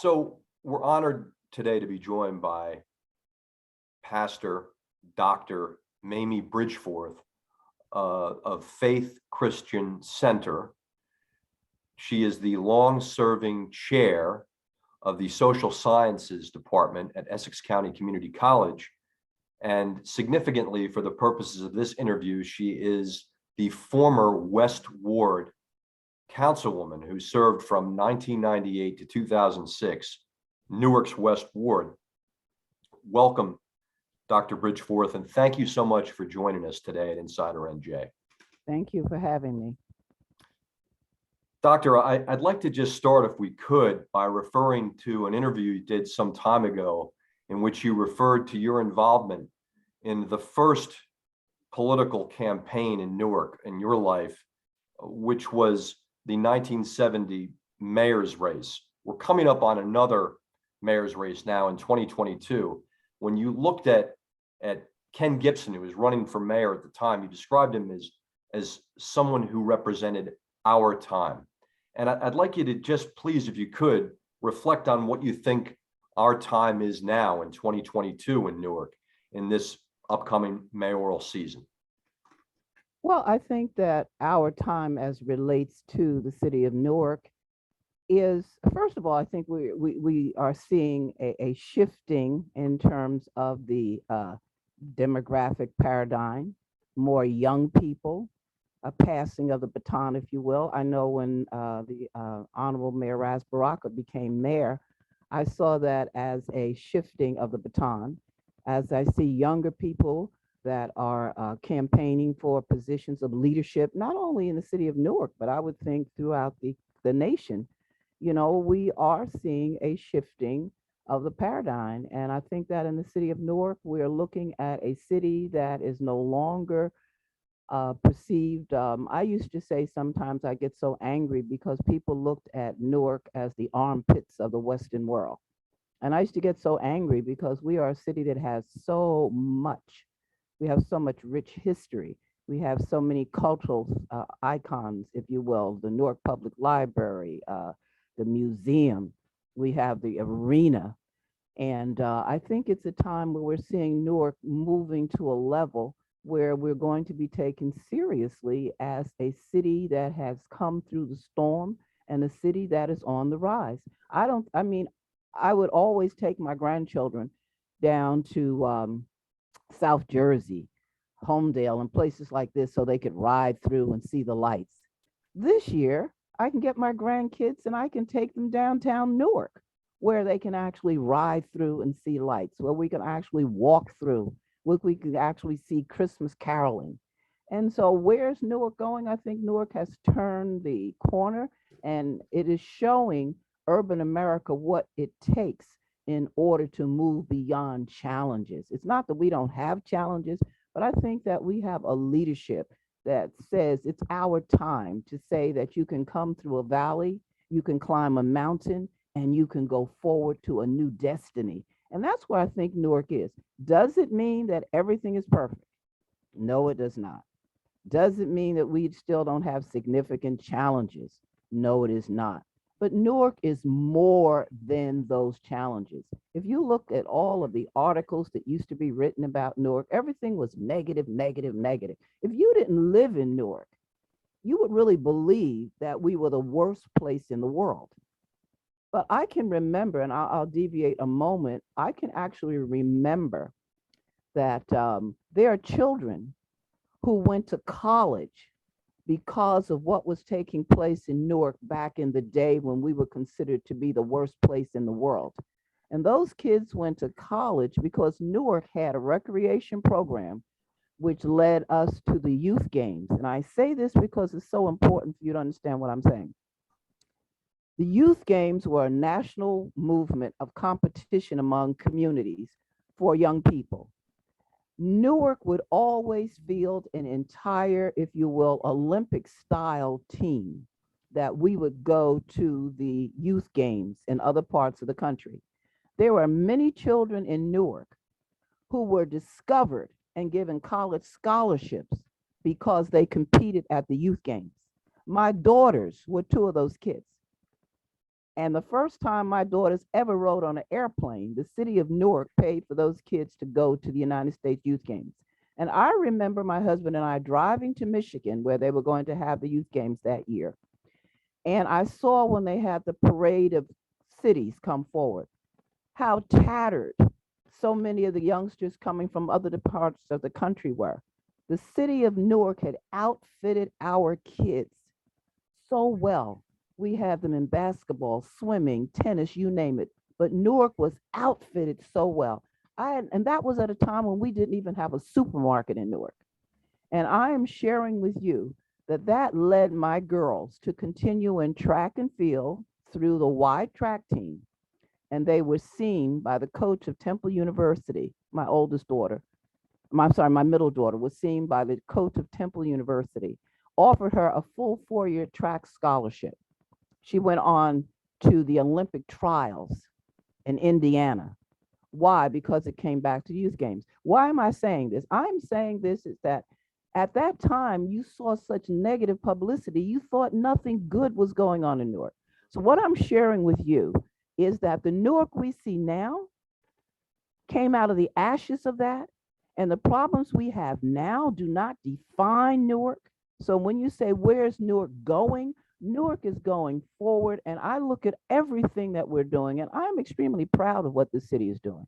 So we're honored today to be joined by Pastor Dr. Mamie Bridgeforth of Faith Christian Center. She is the long-serving chair of the Social Sciences Department at Essex County Community College. And significantly, for the purposes of this interview, she is the former West Ward councilwoman who served from 1998 to 2006, Newark's West Ward. Welcome, Dr. Bridgeforth, and thank you so much for joining us today at InsiderNJ. Thank you for having me. Doctor, I'd like to just start, if we could, by referring to an interview you did some time ago in which you referred to your involvement in the first political campaign in Newark in your life, which was the 1970 mayor's race. We're coming up on another mayor's race now in 2022. When you looked at Ken Gibson, who was running for mayor at the time, you described him as someone who represented our time. And I'd like you to just please, if you could, reflect on what you think our time is now in 2022 in Newark in this upcoming mayoral season. Well, I think that our time as relates to the city of Newark is, first of all, I think we are seeing a shifting in terms of the demographic paradigm, more young people, a passing of the baton, if you will. I know when the Honorable Mayor Ras Baraka became mayor, I saw that as a shifting of the baton, as I see younger people that are campaigning for positions of leadership, not only in the city of Newark, but I would think throughout the nation. You know, we are seeing a shifting of the paradigm. And I think that in the city of Newark, we're looking at a city that is no longer perceived. I used to say sometimes I get so angry because people looked at Newark as the armpits of the Western world. And I used to get so angry because we are a city that has so much. We have so much rich history. We have so many cultural icons, if you will, the Newark Public Library, the museum, we have the arena. And I think it's a time where we're seeing Newark moving to a level where we're going to be taken seriously as a city that has come through the storm and a city that is on the rise. I would always take my grandchildren down to South Jersey, Homedale, and places like this so they could ride through and see the lights. This year, I can get my grandkids and I can take them downtown Newark, where they can actually ride through and see lights, where we can actually walk through, where we can actually see Christmas caroling. And so where's Newark going? I think Newark has turned the corner and it is showing urban America what it takes in order to move beyond challenges. It's not that we don't have challenges, but I think that we have a leadership that says it's our time to say that you can come through a valley, you can climb a mountain, and you can go forward to a new destiny. And that's where I think Newark is. Does it mean that everything is perfect? No, it does not. Does it mean that we still don't have significant challenges? No, it is not. But Newark is more than those challenges. If you look at all of the articles that used to be written about Newark, everything was negative, negative, negative. If you didn't live in Newark, you would really believe that we were the worst place in the world. But I can remember, and I'll deviate a moment, I can actually remember that there are children who went to college because of what was taking place in Newark back in the day when we were considered to be the worst place in the world. And those kids went to college because Newark had a recreation program which led us to the youth games. And I say this because it's so important for you to understand what I'm saying. The youth games were a national movement of competition among communities for young people. Newark would always field an entire, if you will, Olympic style team that we would go to the youth games in other parts of the country. There were many children in Newark who were discovered and given college scholarships because they competed at the youth games. My daughters were two of those kids. And the first time my daughters ever rode on an airplane, the city of Newark paid for those kids to go to the United States Youth Games. And I remember my husband and I driving to Michigan where they were going to have the youth games that year. And I saw when they had the parade of cities come forward, how tattered so many of the youngsters coming from other parts of the country were. The city of Newark had outfitted our kids so well. We have them in basketball, swimming, tennis, you name it. But Newark was outfitted so well. And that was at a time when we didn't even have a supermarket in Newark. And I am sharing with you that that led my girls to continue in track and field through the Y track team. And they were seen by the coach of Temple University, my oldest daughter. My middle daughter was seen by the coach of Temple University, offered her a full 4-year track scholarship. She went on to the Olympic trials in Indiana. Why? Because it came back to youth games. Why am I saying this? I'm saying this is that at that time, you saw such negative publicity, you thought nothing good was going on in Newark. So what I'm sharing with you is that the Newark we see now came out of the ashes of that. And the problems we have now do not define Newark. So when you say, where's Newark going? Newark is going forward. And I look at everything that we're doing, and I'm extremely proud of what the city is doing.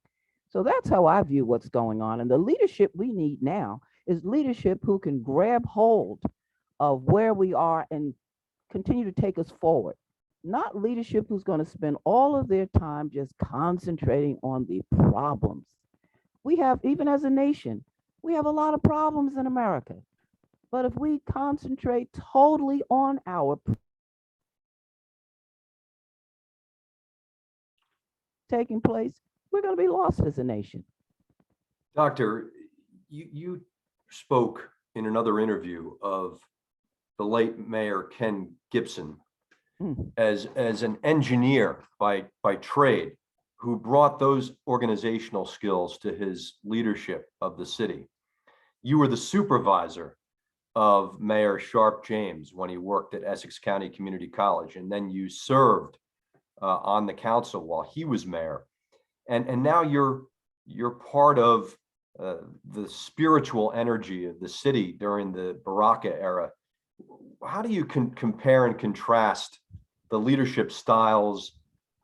So that's how I view what's going on. And the leadership we need now is leadership who can grab hold of where we are and continue to take us forward. Not leadership who's going to spend all of their time just concentrating on the problems. We have, even as a nation, we have a lot of problems in America. But if we concentrate totally on our taking place, we're going to be lost as a nation. Doctor, you spoke in another interview of the late Mayor Ken Gibson as an engineer by trade who brought those organizational skills to his leadership of the city. You were the supervisor of Mayor Sharp James when he worked at Essex County Community College, and then you served on the council while he was mayor. And now you're part of the spiritual energy of the city during the Baraka era. How do you compare and contrast the leadership styles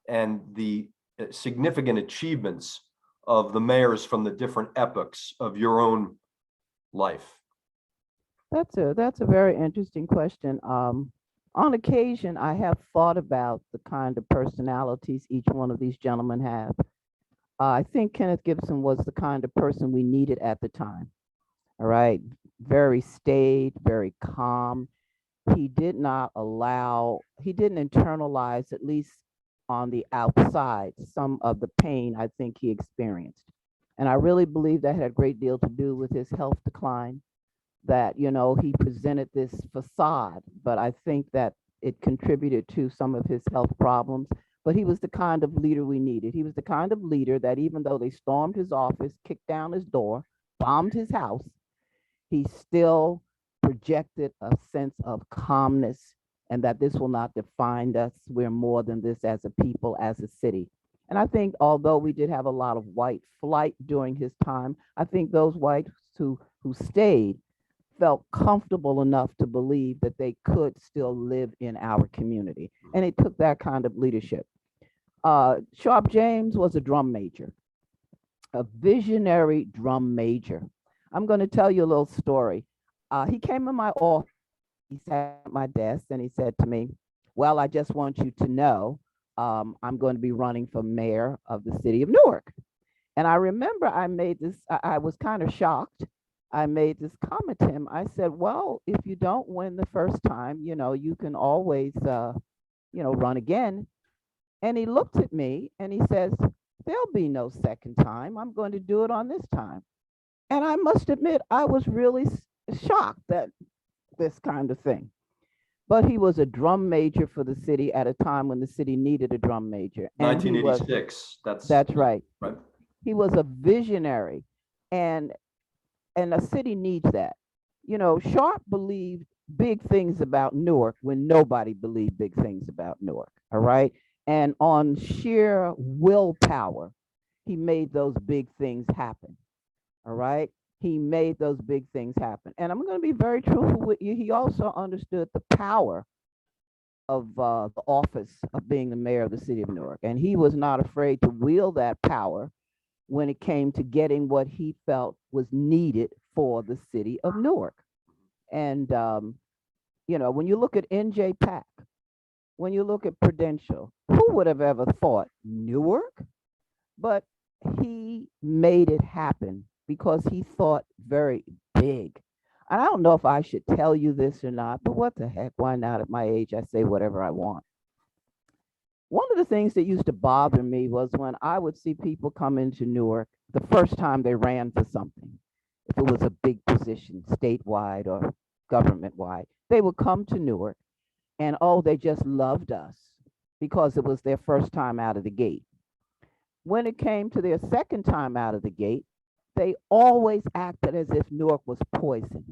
and the significant achievements of the mayors from the different epochs of your own life? That's a very interesting question. On occasion, I have thought about the kind of personalities each one of these gentlemen have. I think Kenneth Gibson was the kind of person we needed at the time. All right, very staid, very calm. He didn't internalize, at least on the outside, some of the pain I think he experienced. And I really believe that had a great deal to do with his health decline, that, he presented this facade, but I think that it contributed to some of his health problems. But he was the kind of leader we needed. He was the kind of leader that even though they stormed his office, kicked down his door, bombed his house, he still projected a sense of calmness and that this will not define us. We're more than this as a people, as a city. And I think although we did have a lot of white flight during his time, I think those whites who stayed felt comfortable enough to believe that they could still live in our community. And it took that kind of leadership. Sharp James was a drum major, a visionary drum major. I'm going to tell you a little story. He came in my office, he sat at my desk and he said to me, well, I just want you to know, I'm going to be running for mayor of the city of Newark. And I remember I was kind of shocked. I made this comment to him. I said, well, if you don't win the first time, you can always, run again. And he looked at me and he says, there'll be no second time. I'm going to do it on this time. And I must admit, I was really shocked at this kind of thing. But he was a drum major for the city at a time when the city needed a drum major. And 1986. That's right. Right. He was a visionary, and a city needs that. Sharp believed big things about Newark when nobody believed big things about Newark. All right. And on sheer willpower, he made those big things happen. All right. He made those big things happen. And I'm going to be very truthful with you. He also understood the power of the office of being the mayor of the city of Newark. And he was not afraid to wield that power when it came to getting what he felt was needed for the city of Newark. And, when you look at NJ Pack, when you look at Prudential, who would have ever thought Newark? But he made it happen because he thought very big. And I don't know if I should tell you this or not, but what the heck? Why not? At my age, I say whatever I want. One of the things that used to bother me was when I would see people come into Newark the first time they ran for something, if it was a big position, statewide or government wide, they would come to Newark and oh, they just loved us because it was their first time out of the gate. When it came to their second time out of the gate, they always acted as if Newark was poison.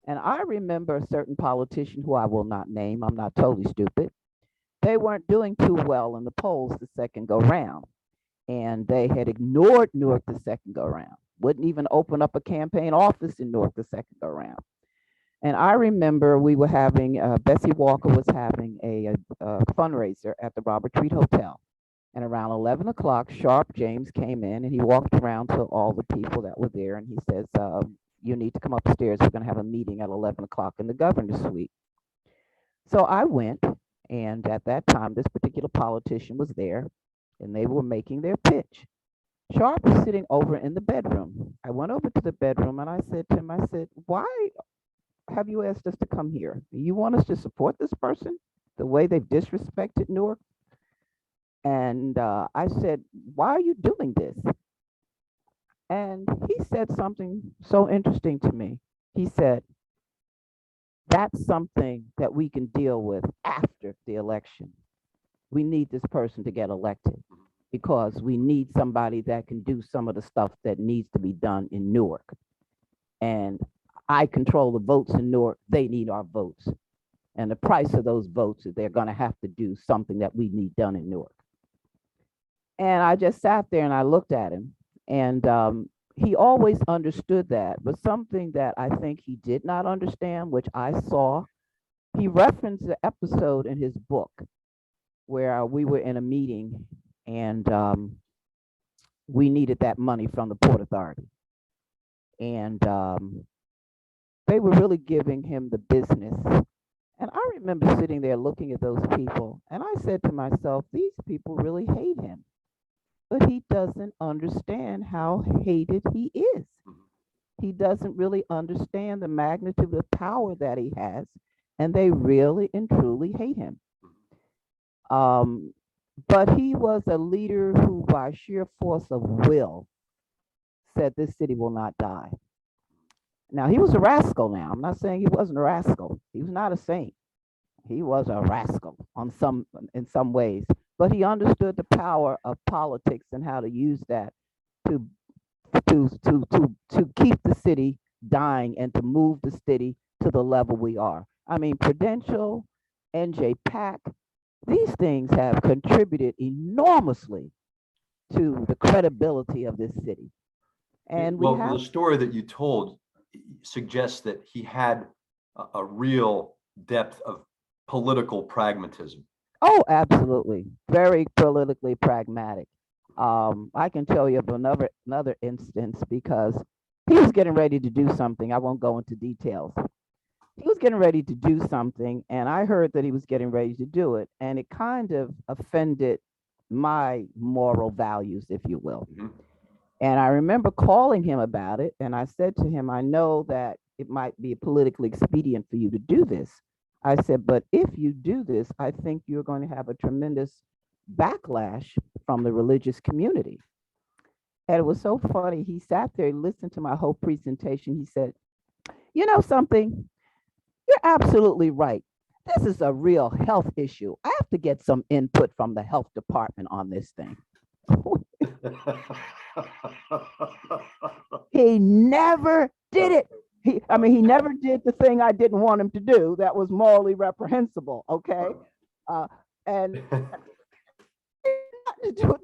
And I remember a certain politician who I will not name, I'm not totally stupid. They weren't doing too well in the polls the second go round. And they had ignored Newark the second go round, wouldn't even open up a campaign office in Newark the second go round. And I remember we were having, Bessie Walker was having a fundraiser at the Robert Treat Hotel. And around 11 o'clock, sharp James came in and he walked around to all the people that were there and he says, you need to come upstairs. We're going to have a meeting at 11 o'clock in the governor's suite. So I went, and at that time, this particular politician was there and they were making their pitch. Sharp was sitting over in the bedroom. I went over to the bedroom and I said to him, I said, why have you asked us to come here? You want us to support this person the way they've disrespected Newark? And I said, why are you doing this? And he said something so interesting to me. He said, that's something that we can deal with after the election. We need this person to get elected because we need somebody that can do some of the stuff that needs to be done in Newark. And I control the votes in Newark. They need our votes. And the price of those votes is they're going to have to do something that we need done in Newark. And I just sat there and I looked at him, and he always understood that. But something that I think he did not understand, which I saw, he referenced the episode in his book where we were in a meeting and we needed that money from the Port Authority. And they were really giving him the business. And I remember sitting there looking at those people, and I said to myself, these people really hate him. But he doesn't understand how hated he is. He doesn't really understand the magnitude of power that he has, and they really and truly hate him. But he was a leader who, by sheer force of will, said this city will not die. Now, he was a rascal now. I'm not saying he wasn't a rascal. He was not a saint. He was a rascal in some ways. But he understood the power of politics and how to use that to keep the city dying and to move the city to the level we are. I mean, Prudential, NJ Pack, these things have contributed enormously to the credibility of this city. And the story that you told suggests that he had a real depth of political pragmatism. Oh, absolutely. Very politically pragmatic. I can tell you of another instance because he was getting ready to do something. I won't go into details. He was getting ready to do something, and I heard that he was getting ready to do it, and it kind of offended my moral values, if you will. Mm-hmm. And I remember calling him about it, and I said to him, I know that it might be politically expedient for you to do this. I said, but if you do this, I think you're going to have a tremendous backlash from the religious community. And it was so funny. He sat there, listened to my whole presentation. He said, you know something? You're absolutely right. This is a real health issue. I have to get some input from the health department on this thing. He never did it. He never did the thing I didn't want him to do that was morally reprehensible, okay? And to do with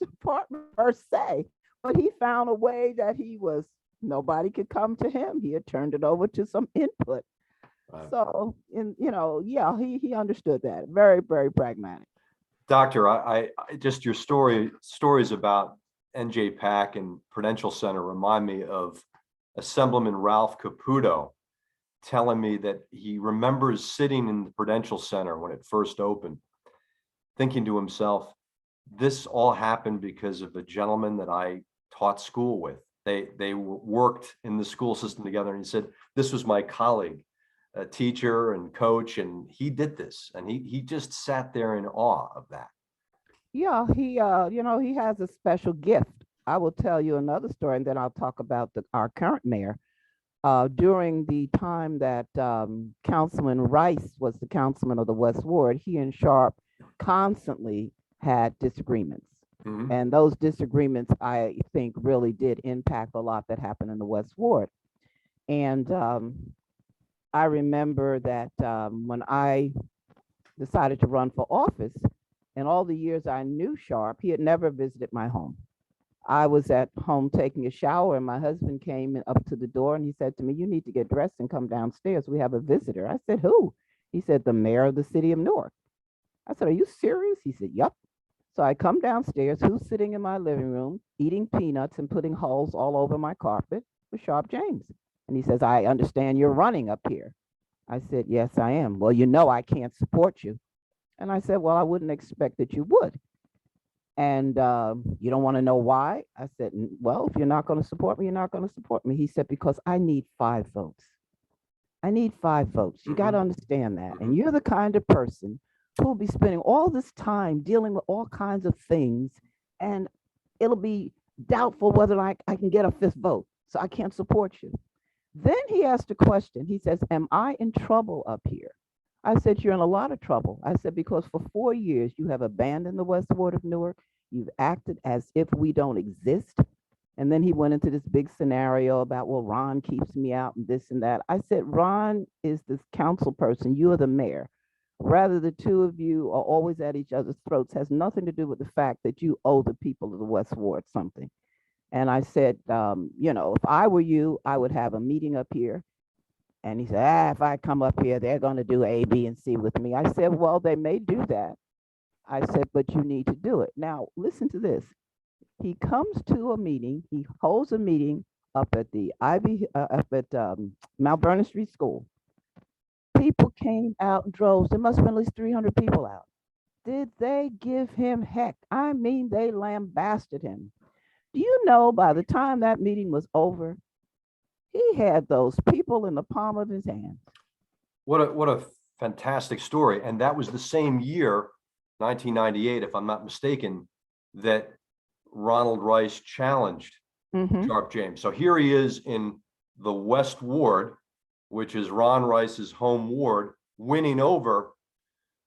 the department per se, but he found a way that nobody could come to him. He had turned it over to some input. Right. So, yeah, he understood that. Very, very pragmatic. Doctor, I just your stories about NJ Pack and Prudential Center remind me of Assemblyman Ralph Caputo telling me that he remembers sitting in the Prudential Center when it first opened, thinking to himself, this all happened because of a gentleman that I taught school with. They worked in the school system together, and he said, this was my colleague, a teacher and coach, and he did this, and he just sat there in awe of that. Yeah, he has a special gift. I will tell you another story, and then I'll talk about our current mayor. During the time that Councilman Rice was the councilman of the West Ward, he and Sharp constantly had disagreements. Mhm. And those disagreements, I think, really did impact a lot that happened in the West Ward. And I remember that when I decided to run for office, in all the years I knew Sharp, he had never visited my home. I was at home taking a shower, and my husband came up to the door and he said to me, you need to get dressed and come downstairs. We have a visitor. I said, who? He said, the mayor of the city of Newark. I said, are you serious? He said, yep. So I come downstairs. Who's sitting in my living room eating peanuts and putting holes all over my carpet? Was Sharp James. And he says, I understand you're running up here. I said, yes, I am. Well, you know I can't support you. And I said, well, I wouldn't expect that you would. And you don't want to know why? I said, well, if you're not going to support me, you're not going to support me. He said, because I need 5 votes. I need 5 votes. You got to understand that. And you're the kind of person who will be spending all this time dealing with all kinds of things, and it'll be doubtful whether I can get a 5th vote. So I can't support you. Then he asked a question. He says, am I in trouble up here? I said, you're in a lot of trouble. I said, because for 4 years, you have abandoned the West Ward of Newark. You've acted as if we don't exist. And then he went into this big scenario about, well, Ron keeps me out and this and that. I said, Ron is this council person. You are the mayor. Rather, the two of you are always at each other's throats has nothing to do with the fact that you owe the people of the West Ward something. And I said, if I were you, I would have a meeting up here. And he said, if I come up here, they're going to do A, B, and C with me. I said, well, they may do that. I said, but you need to do it. Now, listen to this. He comes to a meeting. He holds a meeting up at the Mount Vernon Street School. People came out in droves. There must have been at least 300 people out. Did they give him heck? I mean, they lambasted him. Do you know by the time that meeting was over, he had those people in the palm of his hand. What a fantastic story. And that was the same year, 1998, if I'm not mistaken, that Ronald Rice challenged Sharp James. So here he is in the West Ward, which is Ron Rice's home ward, winning over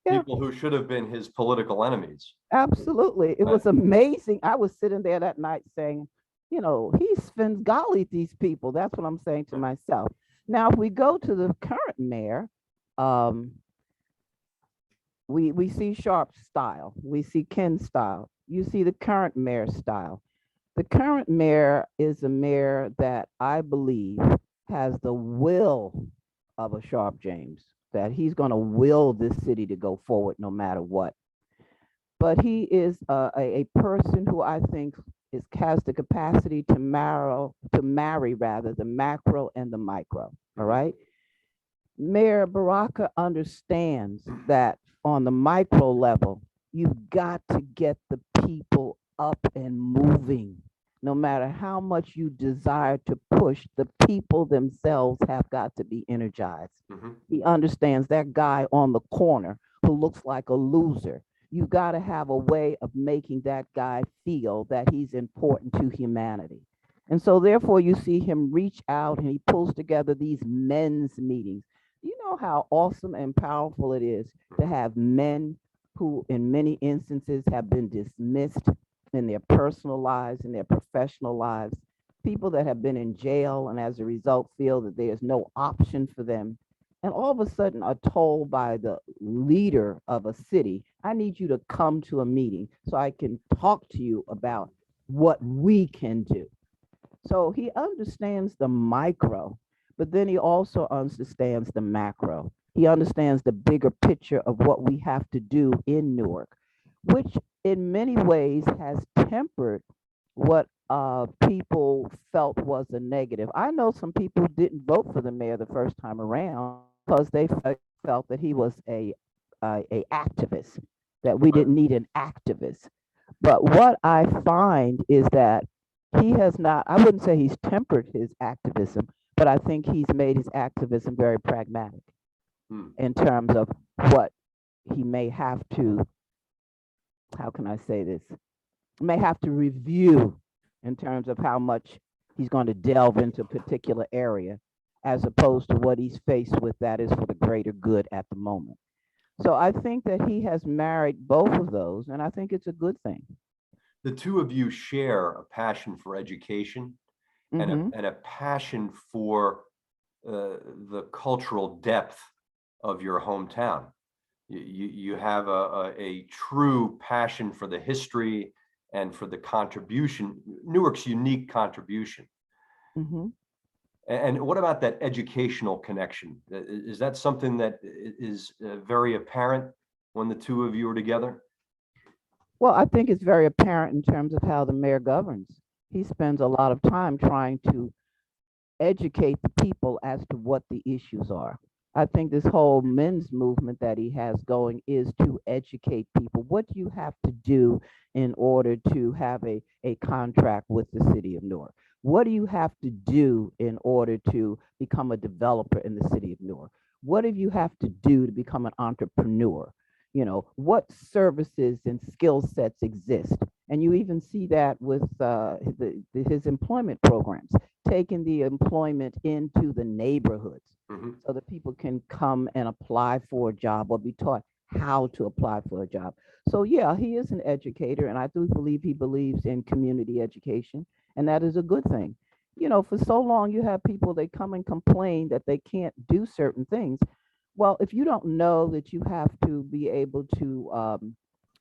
people who should have been his political enemies. Absolutely. It was amazing. I was sitting there that night saying, he Svengali these people. That's what I'm saying to myself. Now, if we go to the current mayor, we see Sharp's style. We see Ken's style. You see the current mayor's style. The current mayor is a mayor that I believe has the will of a Sharp James, that he's going to will this city to go forward no matter what. But he is a person who I think has the capacity to marry the macro and the micro. All right. Mayor Baraka understands that on the micro level, you've got to get the people up and moving. No matter how much you desire to push, the people themselves have got to be energized. He understands that guy on the corner who looks like a loser. You got to have a way of making that guy feel that he's important to humanity. And so therefore you see him reach out and he pulls together these men's meetings. You know how awesome and powerful it is to have men who in many instances have been dismissed in their personal lives, in their professional lives, people that have been in jail and as a result feel that there's no option for them, and all of a sudden are told by the leader of a city I need you to come to a meeting so I can talk to you about what we can do. So he understands the micro, but then he also understands the macro. He understands the bigger picture of what we have to do in Newark, which in many ways has tempered what people felt was a negative. I know some people didn't vote for the mayor the first time around because they felt that he was a activist, that we Right. didn't need an activist. But what I find is that he has not, I wouldn't say he's tempered his activism, but I think he's made his activism very pragmatic Hmm. in terms of what he may have to, how can I say this, may have to review in terms of how much he's going to delve into a particular area as opposed to what he's faced with that is for the greater good at the moment. So I think that he has married both of those, and I think it's a good thing. The two of you share a passion for education and Mm-hmm. a passion for the cultural depth of your hometown. You have a true passion for the history and for the contribution, Newark's unique contribution. Mm-hmm. And what about that educational connection? Is that something that is very apparent when the two of you are together? Well, I think it's very apparent in terms of how the mayor governs. He spends a lot of time trying to educate the people as to what the issues are. I think this whole men's movement that he has going is to educate people. What do you have to do in order to have a contract with the city of Newark? What do you have to do in order to become a developer in the city of Newark? What do you have to do to become an entrepreneur? You know, what services and skill sets exist? And you even see that with his employment programs, taking the employment into the neighborhoods Mhm. so that people can come and apply for a job or be taught how to apply for a job. So yeah, he is an educator, and I do believe he believes in community education, and that is a good thing. You know, for so long you have people they come and complain that they can't do certain things. Well, if you don't know that you have to be able to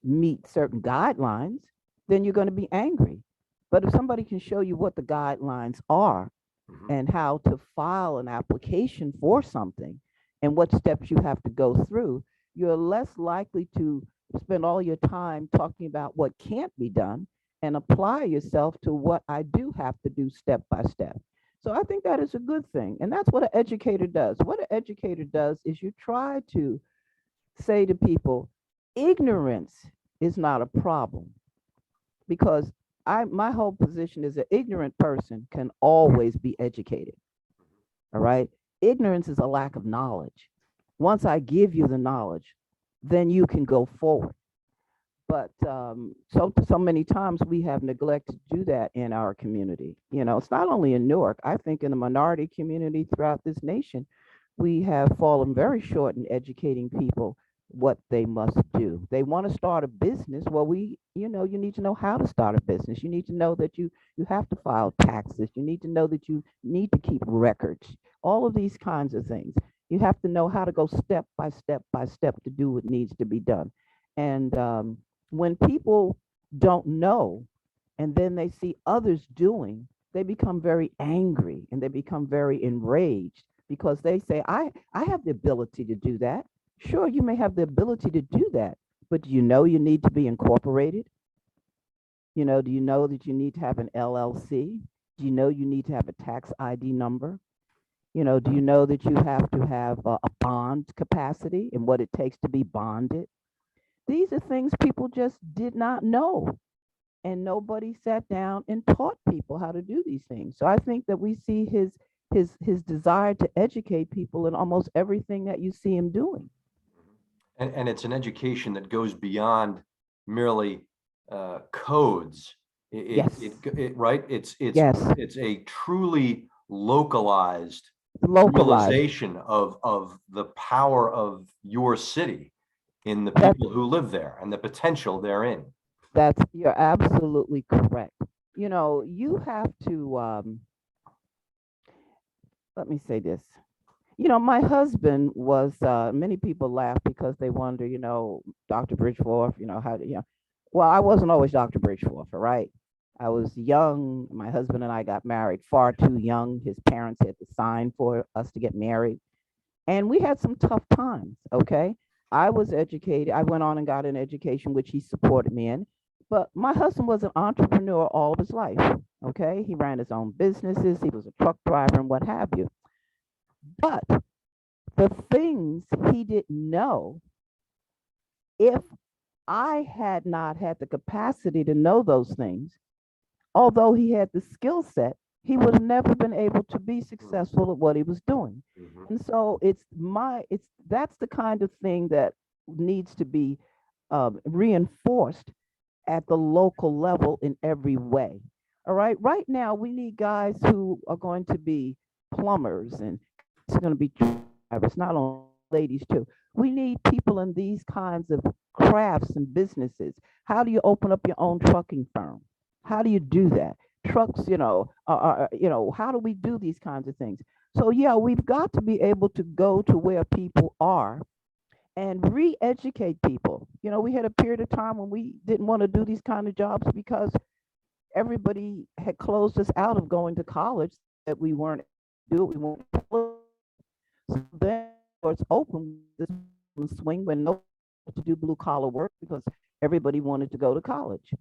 meet certain guidelines, then you're going to be angry. But if somebody can show you what the guidelines are Mhm. and how to file an application for something and what steps you have to go through, you're less likely to spend all your time talking about what can't be done and apply yourself to what I do have to do step by step. So I think that is a good thing. And that's what an educator does. What an educator does is you try to say to people, ignorance is not a problem because my whole position is an ignorant person can always be educated. All right. Ignorance is a lack of knowledge. Once I give you the knowledge, then you can go forward. But so many times we have neglected to do that in our community. You know, it's not only in Newark. I think in the minority community throughout this nation, we have fallen very short in educating people what they must do. They want to start a business. Well, you need to know how to start a business. You need to know that you have to file taxes. You need to know that you need to keep records. All of these kinds of things. You have to know how to go step by step by step to do what needs to be done. And when people don't know and then they see others doing, they become very angry and they become very enraged because they say, I have the ability to do that. Sure, you may have the ability to do that, but do you know you need to be incorporated? You know, do you know that you need to have an LLC? Do you know you need to have a tax ID number? You know, do you know that you have to have a bond capacity and what it takes to be bonded? These are things people just did not know. And nobody sat down and taught people how to do these things. So I think that we see his desire to educate people in almost everything that you see him doing. And it's an education that goes beyond merely codes. Yes. Right. Yes. It's a truly localized Localized. realization of the power of your city in the That people who live there and the potential therein. you're absolutely correct. You know, you have to let me say this. My husband was, many people laugh because they wonder, Dr. Bridgeforth, well, I wasn't always Dr. Bridgeforth, all right? I was young. My husband and I got married far too young. His parents had to sign for us to get married. And we had some tough times, okay? I was educated. I went on and got an education, which he supported me in. But my husband was an entrepreneur all of his life, okay? He ran his own businesses, he was a truck driver and what have you. But the things he didn't know, if I had not had the capacity to know those things, although he had the skill set, he would have never been able to be successful at what he was doing. Mhm. And so that's the kind of thing that needs to be reinforced at the local level in every way. All right. Right now, we need guys who are going to be plumbers and it's going to be drivers, not only ladies too. We need people in these kinds of crafts and businesses. How do you open up your own trucking firm? How do you do that? Trucks, how do we do these kinds of things? So yeah, we've got to be able to go to where people are and re-educate people. We had a period of time when we didn't want to do these kind of jobs because everybody had closed us out of going to college, that we weren't do it. We weren't. So then it's open this swing when no to do blue collar work because everybody wanted to go to college.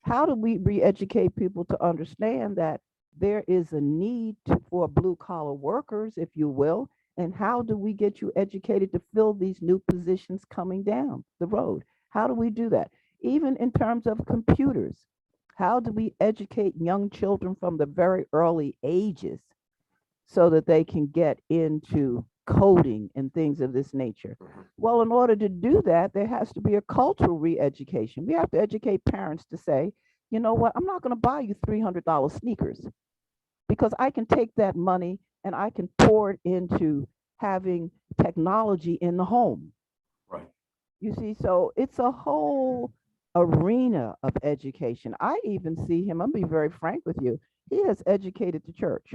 How do we re-educate people to understand that there is a need for blue collar workers, if you will, and how do we get you educated to fill these new positions coming down the road? How do we do that? Even in terms of computers, how do we educate young children from the very early ages so that they can get into coding and things of this nature? Well, in order to do that, there has to be a cultural re-education. We have to educate parents to say, you know what, I'm not going to buy you $300 sneakers because I can take that money and I can pour it into having technology in the home. Right. You see, so it's a whole arena of education. I even see him, I'm going to be very frank with you, he has educated the church,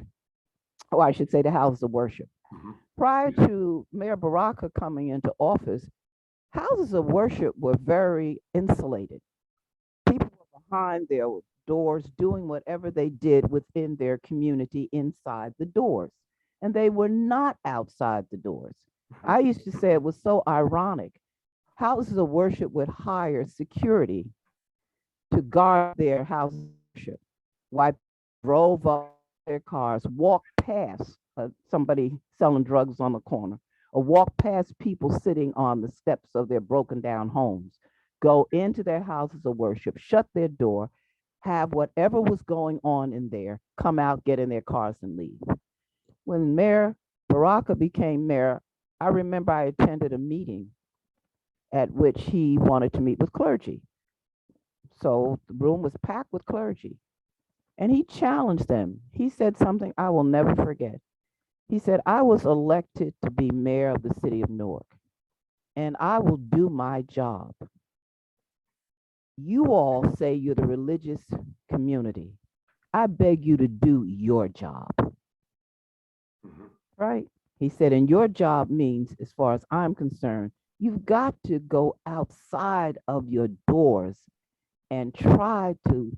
or I should say the house of worship. Mhm. Prior to Mayor Baraka coming into office, houses of worship were very insulated. People were behind their doors doing whatever they did within their community inside the doors, and they were not outside the doors. I used to say it was so ironic. Houses of worship would hire security to guard their house of worship. Why drove up their cars, walked past somebody selling drugs on the corner, or walk past people sitting on the steps of their broken down homes, go into their houses of worship, shut their door, have whatever was going on in there, come out, get in their cars, and leave. When Mayor Baraka became mayor, I remember I attended a meeting at which he wanted to meet with clergy. So the room was packed with clergy. And he challenged them. He said something I will never forget. He said, I was elected to be mayor of the city of Newark, and I will do my job. You all say you're the religious community. I beg you to do your job, Mhm. right? He said, and your job means, as far as I'm concerned, you've got to go outside of your doors and try to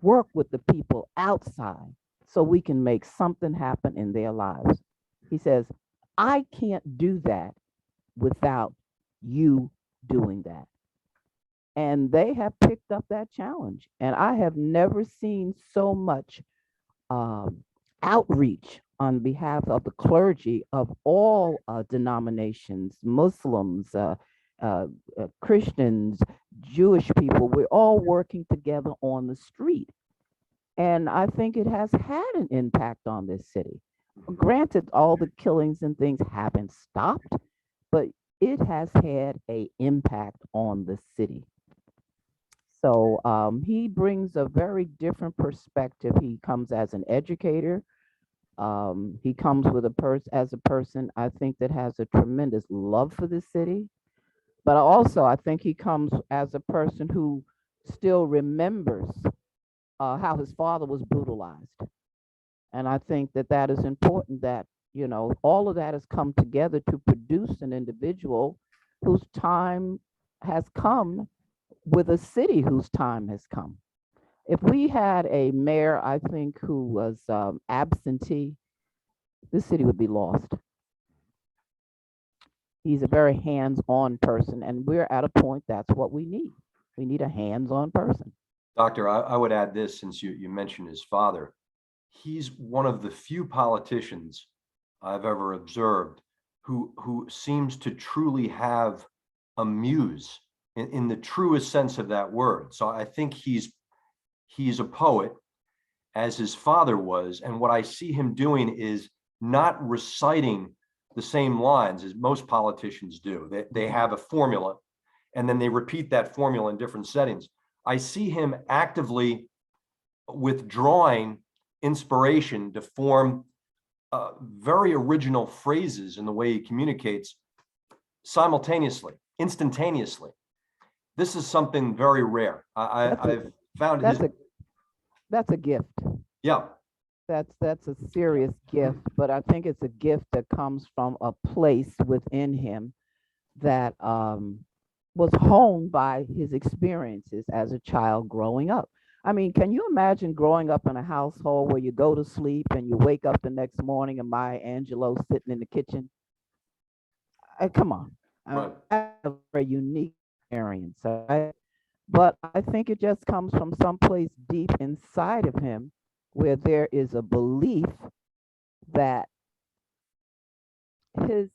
work with the people outside so we can make something happen in their lives. He says, I can't do that without you doing that. And they have picked up that challenge. And I have never seen so much um, outreach on behalf of the clergy of all denominations, Muslims, Christians, Jewish people. We're all working together on the street. And I think it has had an impact on this city. Granted, all the killings and things haven't stopped, but it has had a impact on the city. So he brings a very different perspective. He comes as an educator. He comes with a as a person, I think, that has a tremendous love for the city. But also, I think he comes as a person who still remembers how his father was brutalized. And I think that that is important, that You know, all of that has come together to produce an individual whose time has come with a city whose time has come. If we had a mayor, I think, who was absentee, this city would be lost. He's a very hands-on person, and we're at a point that's what we need. We need a hands-on person. Doctor, I would add this, since you mentioned his father. He's one of the few politicians I've ever observed who seems to truly have a muse in the truest sense of that word. So I think he's a poet, as his father was, and what I see him doing is not reciting the same lines as most politicians do. They have a formula, and then they repeat that formula in different settings. I see him actively withdrawing inspiration to form very original phrases in the way he communicates simultaneously, instantaneously. This is something very rare. I've found his. That's a gift. Yeah. That's a serious gift, but I think it's a gift that comes from a place within him that was honed by his experiences as a child growing up. I mean, can you imagine growing up in a household where you go to sleep and you wake up the next morning and Maya Angelou's sitting in the kitchen? Come on. Right. That's a very unique experience. Right? But I think it just comes from someplace deep inside of him where there is a belief that his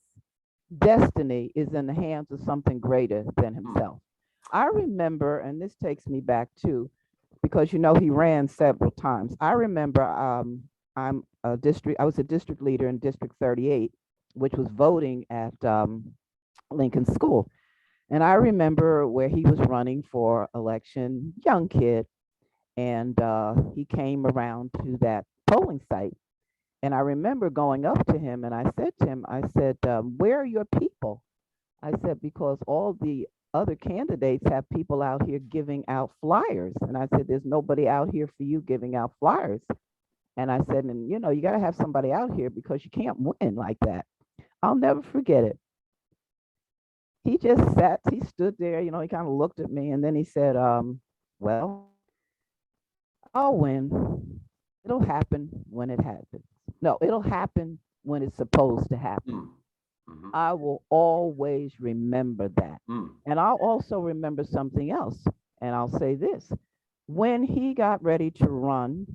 destiny is in the hands of something greater than himself. I remember, and this takes me back to, because you know he ran several times. I remember I was a district leader in District 38, which was voting at Lincoln School. And I remember where he was running for election, young kid, and he came around to that polling site. And I remember going up to him and I said to him, I said, where are your people? I said, because all the other candidates have people out here giving out flyers. And I said, there's nobody out here for you giving out flyers. And I said, and you know, you got to have somebody out here because you can't win like that. I'll never forget it. He just sat, he stood there, you know, he kind of looked at me and then he said, well, I'll win. It'll happen when it happens. No, it'll happen when it's supposed to happen. Mm-hmm. I will always remember that. Mm. And I'll also remember something else. And I'll say this. When he got ready to run,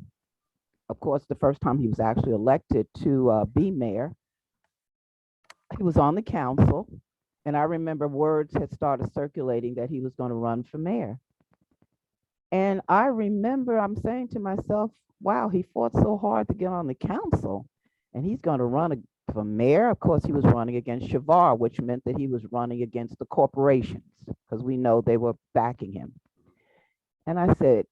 of course, the first time he was actually elected to be mayor, he was on the council. And I remember words had started circulating that he was going to run for mayor. And I remember I'm saying to myself, wow, he fought so hard to get on the council and he's going to run for mayor. Of course, he was running against Shavar, which meant that he was running against the corporations because we know they were backing him. And I said,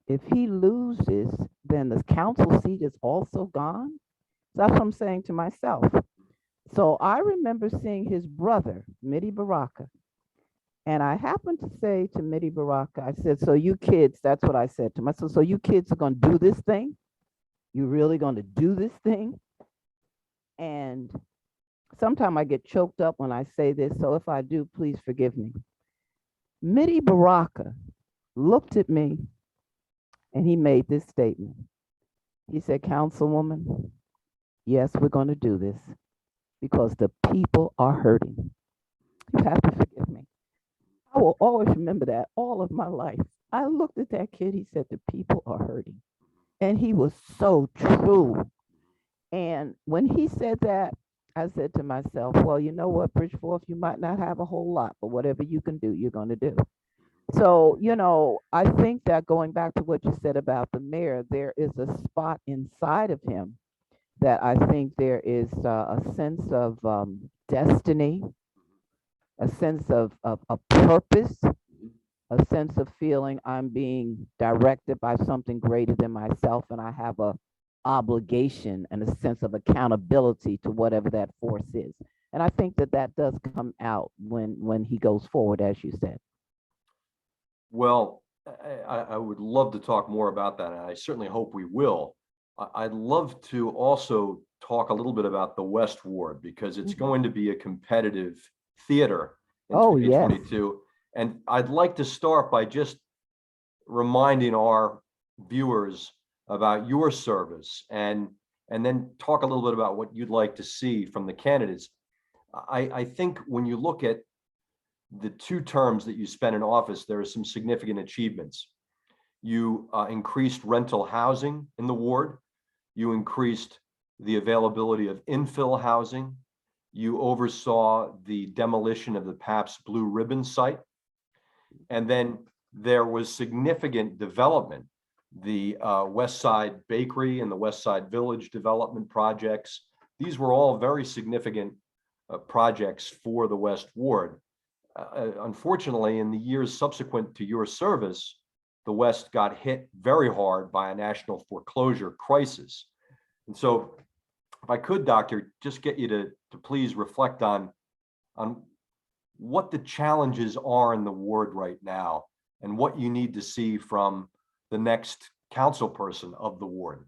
if he loses, then the council seat is also gone. So that's what I'm saying to myself. So I remember seeing his brother, Midi Baraka. And I happened to say to Midi Baraka, I said, so you kids, that's what I said to him. I said, so you kids are going to do this thing? You really going to do this thing? And sometimes I get choked up when I say this. So if I do, please forgive me. Midi Baraka looked at me and he made this statement. He said, Councilwoman, yes, we're going to do this because the people are hurting. You have to forgive me. I will always remember that all of my life. I looked at that kid, he said, the people are hurting. And he was so true. And when he said that, I said to myself, well, you know what, Bridgeforth, you might not have a whole lot, but whatever you can do, you're going to do. So, you know, I think that going back to what you said about the mayor, there is a spot inside of him that I think there is a sense of destiny, a sense of a purpose, a sense of feeling I'm being directed by something greater than myself, and I have a obligation and a sense of accountability to whatever that force is. And I think that that does come out when he goes forward, as you said. Well, I would love to talk more about that, and I certainly hope we will. I'd love to also talk a little bit about the West Ward because it's Mhm. going to be a competitive theater in Oh, yes. 2022. And I'd like to start by just reminding our viewers about your service and then talk a little bit about what you'd like to see from the candidates. I think when you look at the 2 terms that you spent in office, there are some significant achievements. You increased rental housing in the ward. You increased the availability of infill housing. You oversaw the demolition of the Pabst Blue Ribbon site. And then there was significant development. The West Side Bakery and the West Side Village development projects. These were all very significant projects for the West Ward. Unfortunately, in the years subsequent to your service, the West got hit very hard by a national foreclosure crisis. And so if I could, Doctor, just get you to please reflect on what the challenges are in the ward right now and what you need to see from the next council person of the ward.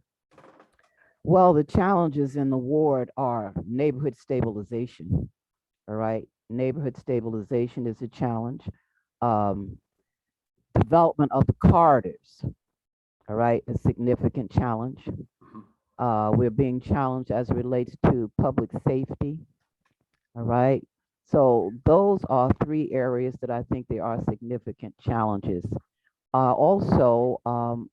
Well, the challenges in the ward are neighborhood stabilization. All right. Neighborhood stabilization is a challenge. Um, Development of the corridors. All right. A significant challenge. We're being challenged as it relates to public safety. All right. So those are 3 areas that I think there are significant challenges. Also,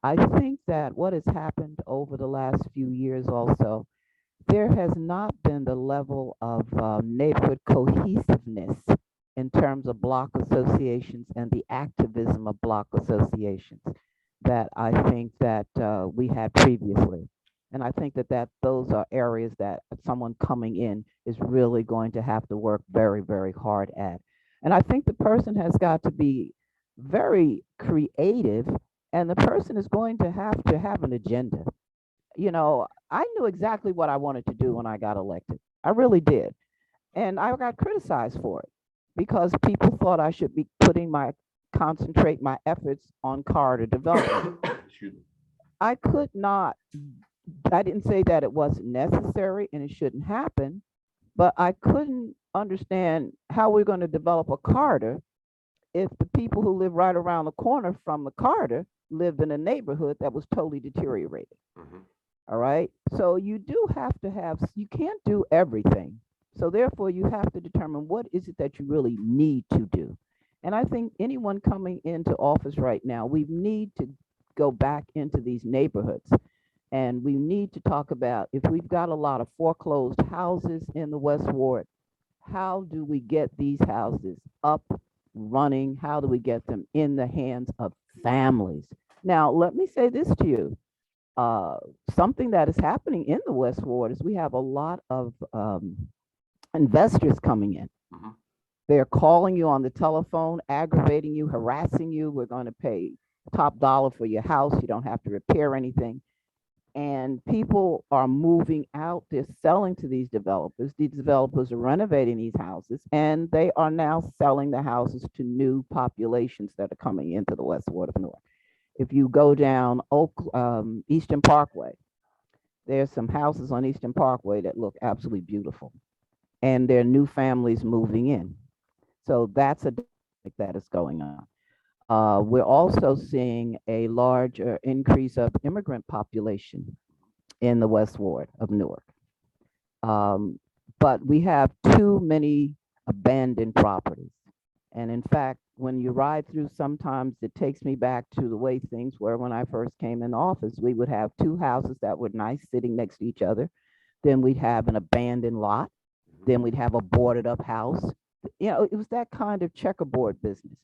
I think that what has happened over the last few years also, there has not been the level of neighborhood cohesiveness in terms of block associations and the activism of block associations that I think that we had previously. And I think that those are areas that someone coming in is really going to have to work very, very hard at. And I think the person has got to be very creative, and the person is going to have an agenda. I knew exactly what I wanted to do when I got elected. I really did. And I got criticized for it because people thought I should be concentrate my efforts on corridor development. I could not, I didn't say that it wasn't necessary and it shouldn't happen, but I couldn't understand how we're going to develop a corridor if the people who live right around the corner from the corridor lived in a neighborhood that was totally deteriorated. Mhm. All right. So you do have to you can't do everything. So therefore, you have to determine what is it that you really need to do. And I think anyone coming into office right now, we need to go back into these neighborhoods. And we need to talk about if we've got a lot of foreclosed houses in the West Ward, how do we get these houses up, running? How do we get them in the hands of families? Now, let me say this to you. Uh, Something that is happening in the West Ward is we have a lot of investors coming in. Mhm. They're calling you on the telephone, aggravating you, harassing you. We're going to pay top dollar for your house. You don't have to repair anything. And people are moving out. They're selling to these developers. These developers are renovating these houses, and they are now selling the houses to new populations that are coming into the West Ward of Newark. If you go down Eastern Parkway, there's some houses on Eastern Parkway that look absolutely beautiful, and there are new families moving in. So that's a dynamic that is going on. We're also seeing a larger increase of immigrant population in the West Ward of Newark. Um, but we have too many abandoned properties. And in fact, when you ride through, sometimes it takes me back to the way things were when I first came in office. We would have 2 houses that were nice sitting next to each other. Then we'd have an abandoned lot. Then we'd have a boarded up house. It was that kind of checkerboard business.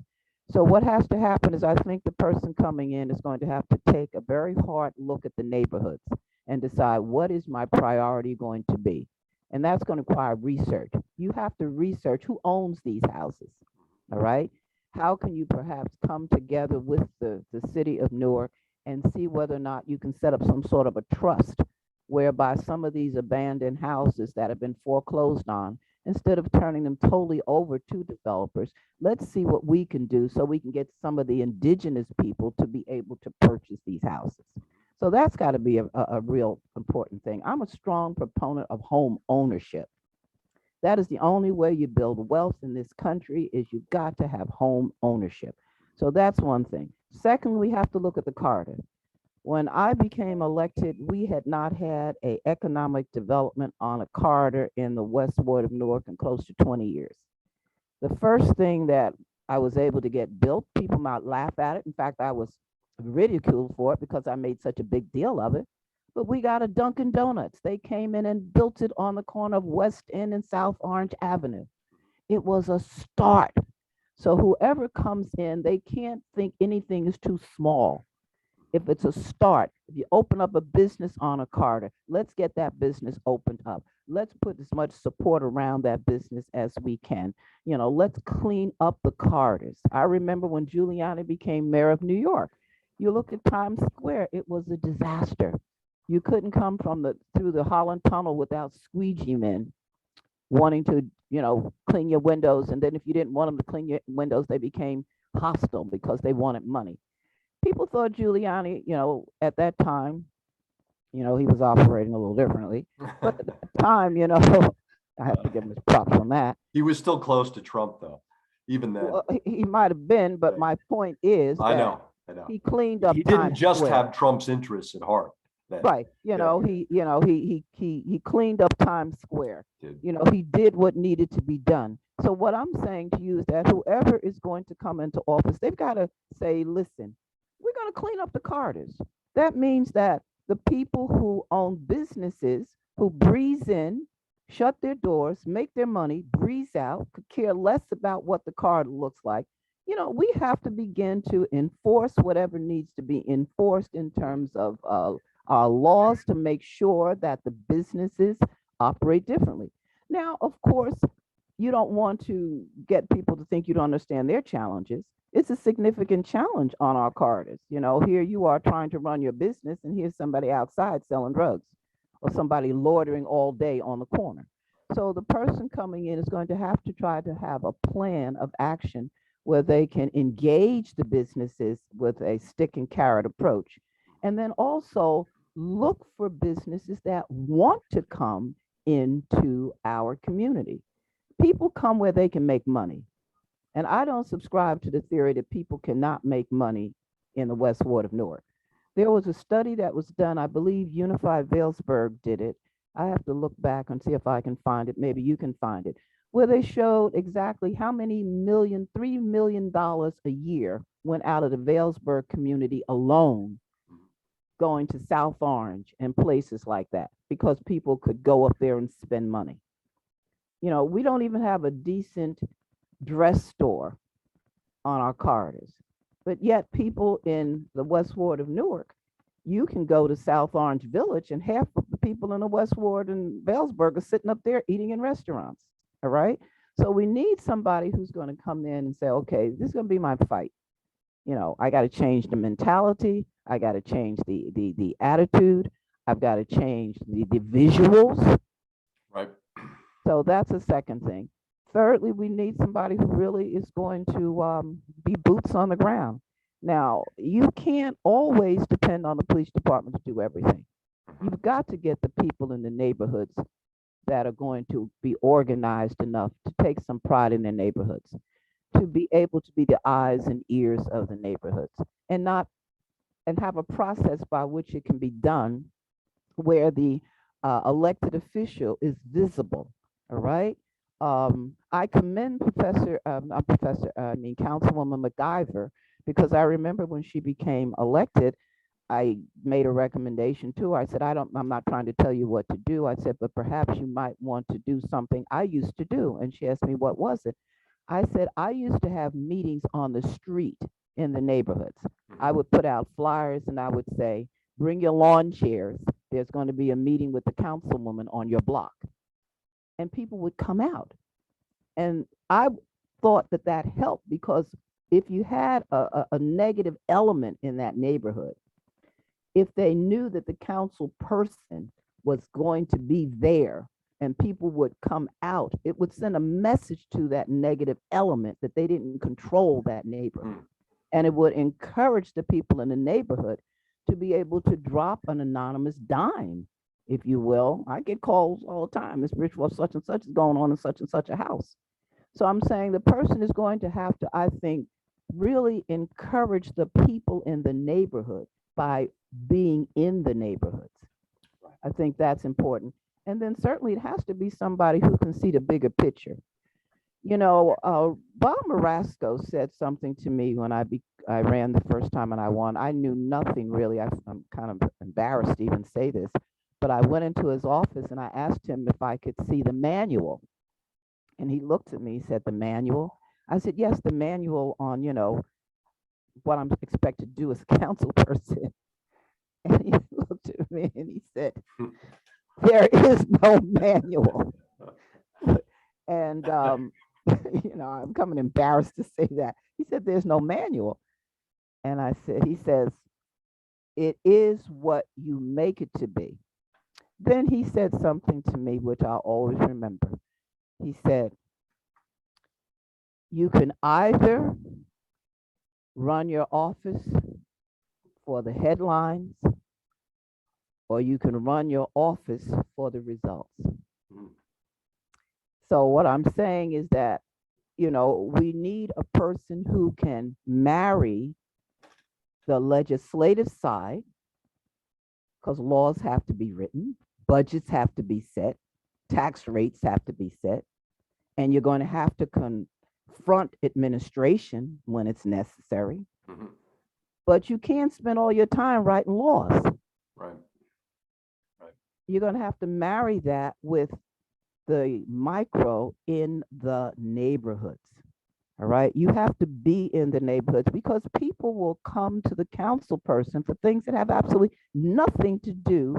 So what has to happen is I think the person coming in is going to have to take a very hard look at the neighborhoods and decide what is my priority going to be. And that's going to require research. You have to research who owns these houses. All right. How can you perhaps come together with the city of Newark and see whether or not you can set up some sort of a trust whereby some of these abandoned houses that have been foreclosed on, instead of turning them totally over to developers, let's see what we can do so we can get some of the indigenous people to be able to purchase these houses. So that's got to be a real important thing. I'm a strong proponent of home ownership. That is the only way you build wealth in this country is you've got to have home ownership. So that's one thing. Second, we have to look at the Carter. When I became elected, we had not had a economic development on a corridor in the West Ward of Newark in close to 20 years. The first thing that I was able to get built, people might laugh at it. In fact, I was ridiculed for it because I made such a big deal of it. But we got a Dunkin' Donuts. They came in and built it on the corner of West End and South Orange Avenue. It was a start. So whoever comes in, they can't think anything is too small. If it's a start, if you open up a business on a corridor, let's get that business opened up. Let's put as much support around that business as we can. Let's clean up the corridors. I remember when Giuliani became mayor of New York. You look at Times Square, it was a disaster. You couldn't come through the Holland Tunnel without squeegee men wanting to, clean your windows. And then if you didn't want them to clean your windows, they became hostile because they wanted money. People thought Giuliani, at that time, he was operating a little differently. But at that time, I have to give him his props on that. He was still close to Trump, though, even then. Well, he might have been, but Right. my point is I that know. he cleaned up. He didn't Times just Square. have Trump's interests at heart. Then. Right. Yeah. He cleaned up Times Square. Did. He did what needed to be done. So what I'm saying to you is that whoever is going to come into office, they've got to say, listen, we're going to clean up the corridors. That means that the people who own businesses, who breeze in, shut their doors, make their money, breeze out, could care less about what the corridor looks like. We have to begin to enforce whatever needs to be enforced in terms of our laws to make sure that the businesses operate differently. Now, of course, you don't want to get people to think you don't understand their challenges. It's a significant challenge on our corridors. Here you are trying to run your business, and here's somebody outside selling drugs or somebody loitering all day on the corner. So the person coming in is going to have to try to have a plan of action where they can engage the businesses with a stick and carrot approach. And then also look for businesses that want to come into our community. People come where they can make money. And I don't subscribe to the theory that people cannot make money in the West Ward of Newark. There was a study that was done, I believe Unified Vailsburg did it. I have to look back and see if I can find it. Maybe you can find it, where they showed exactly how many $3 million a year went out of the Vailsburg community alone, going to South Orange and places like that, because people could go up there and spend money. We don't even have a decent dress store on our corridors, but yet people in the West Ward of Newark, you can go to South Orange Village and half of the people in the West Ward and Vailsburg are sitting up there eating in restaurants. All right. So we need somebody who's going to come in and say, okay, this is going to be my fight. I got to change the mentality. I got to change the attitude. I've got to change the visuals. Right. So that's a second thing. Thirdly, we need somebody who really is going to be boots on the ground. Now, you can't always depend on the police department to do everything. You've got to get the people in the neighborhoods that are going to be organized enough to take some pride in their neighborhoods, to be able to be the eyes and ears of the neighborhoods, and have a process by which it can be done where the elected official is visible. All right. I commend Councilwoman MacIver, because I remember when she became elected, I made a recommendation to her. I said, I'm not trying to tell you what to do. I said, but perhaps you might want to do something I used to do. And she asked me, what was it? I said, I used to have meetings on the street in the neighborhoods. I would put out flyers and I would say, bring your lawn chairs. There's going to be a meeting with the councilwoman on your block. And people would come out. And I thought that helped, because if you had a negative element in that neighborhood, if they knew that the council person was going to be there and people would come out, it would send a message to that negative element that they didn't control that neighborhood. And it would encourage the people in the neighborhood to be able to drop an anonymous dime, if you will. I get calls all the time. Miss Bridgeforth, such and such is going on in such and such a house. So I'm saying the person is going to have to, I think, really encourage the people in the neighborhood by being in the neighborhoods. I think that's important. And then certainly it has to be somebody who can see the bigger picture. Bob Marasco said something to me when I ran the first time and I won. I knew nothing really. I'm kind of embarrassed to even say this, but I went into his office and I asked him if I could see the manual. And he looked at me, he said, "The manual?" I said, "Yes, the manual on, what I'm expected to do as a council person." And he looked at me and he said, "There is no manual." And, I'm coming embarrassed to say that. He said, "There's no manual." And he says, "It is what you make it to be." Then he said something to me, which I'll always remember. He said, "You can either run your office for the headlines, or you can run your office for the results." So what I'm saying is that, we need a person who can marry the legislative side, because laws have to be written, budgets have to be set, tax rates have to be set, and you're going to have to confront administration when it's necessary. Mm-hmm. But you can't spend all your time writing laws. Right. You're going to have to marry that with the micro in the neighborhoods. All right. You have to be in the neighborhoods because people will come to the council person for things that have absolutely nothing to do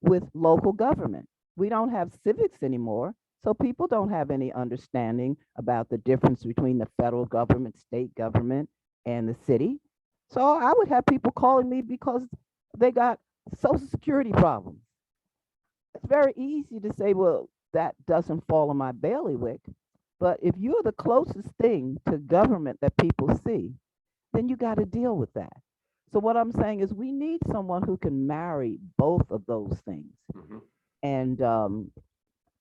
with local government. We don't have civics anymore. So people don't have any understanding about the difference between the federal government, state government, and the city. So I would have people calling me because they got Social Security problems. It's very easy to say, well, that doesn't fall on my bailiwick. But if you're the closest thing to government that people see, then you got to deal with that. So what I'm saying is we need someone who can marry both of those things. Mm-hmm. And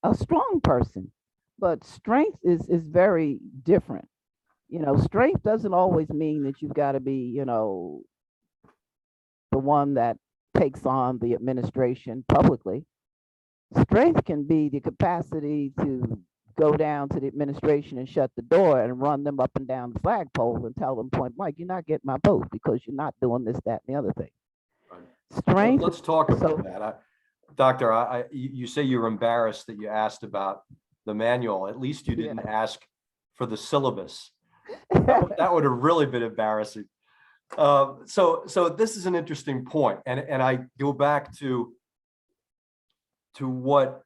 a strong person, but strength is very different. Strength doesn't always mean that you've got to be, the one that takes on the administration publicly. Strength can be the capacity to go down to the administration and shut the door and run them up and down the flagpole and tell them point blank, "You're not getting my vote because you're not doing this, that, and the other thing." Right. Strength. Let's talk about that. Doctor, you say you're embarrassed that you asked about the manual. At least you didn't ask for the syllabus. That would have really been embarrassing. So this is an interesting point, and I go back to what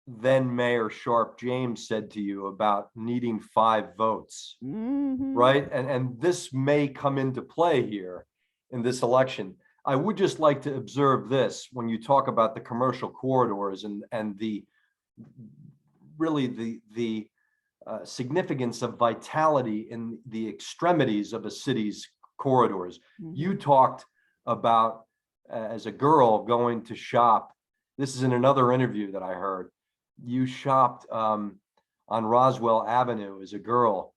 then Mayor Sharp James said to you about needing 5 votes, Mm-hmm. right? And this may come into play here in this election. I would just like to observe this when you talk about the commercial corridors and the really the significance of vitality in the extremities of a city's corridors. Mm-hmm. You talked about as a girl going to shop. This is in another interview that I heard. You shopped on Roswell Avenue as a girl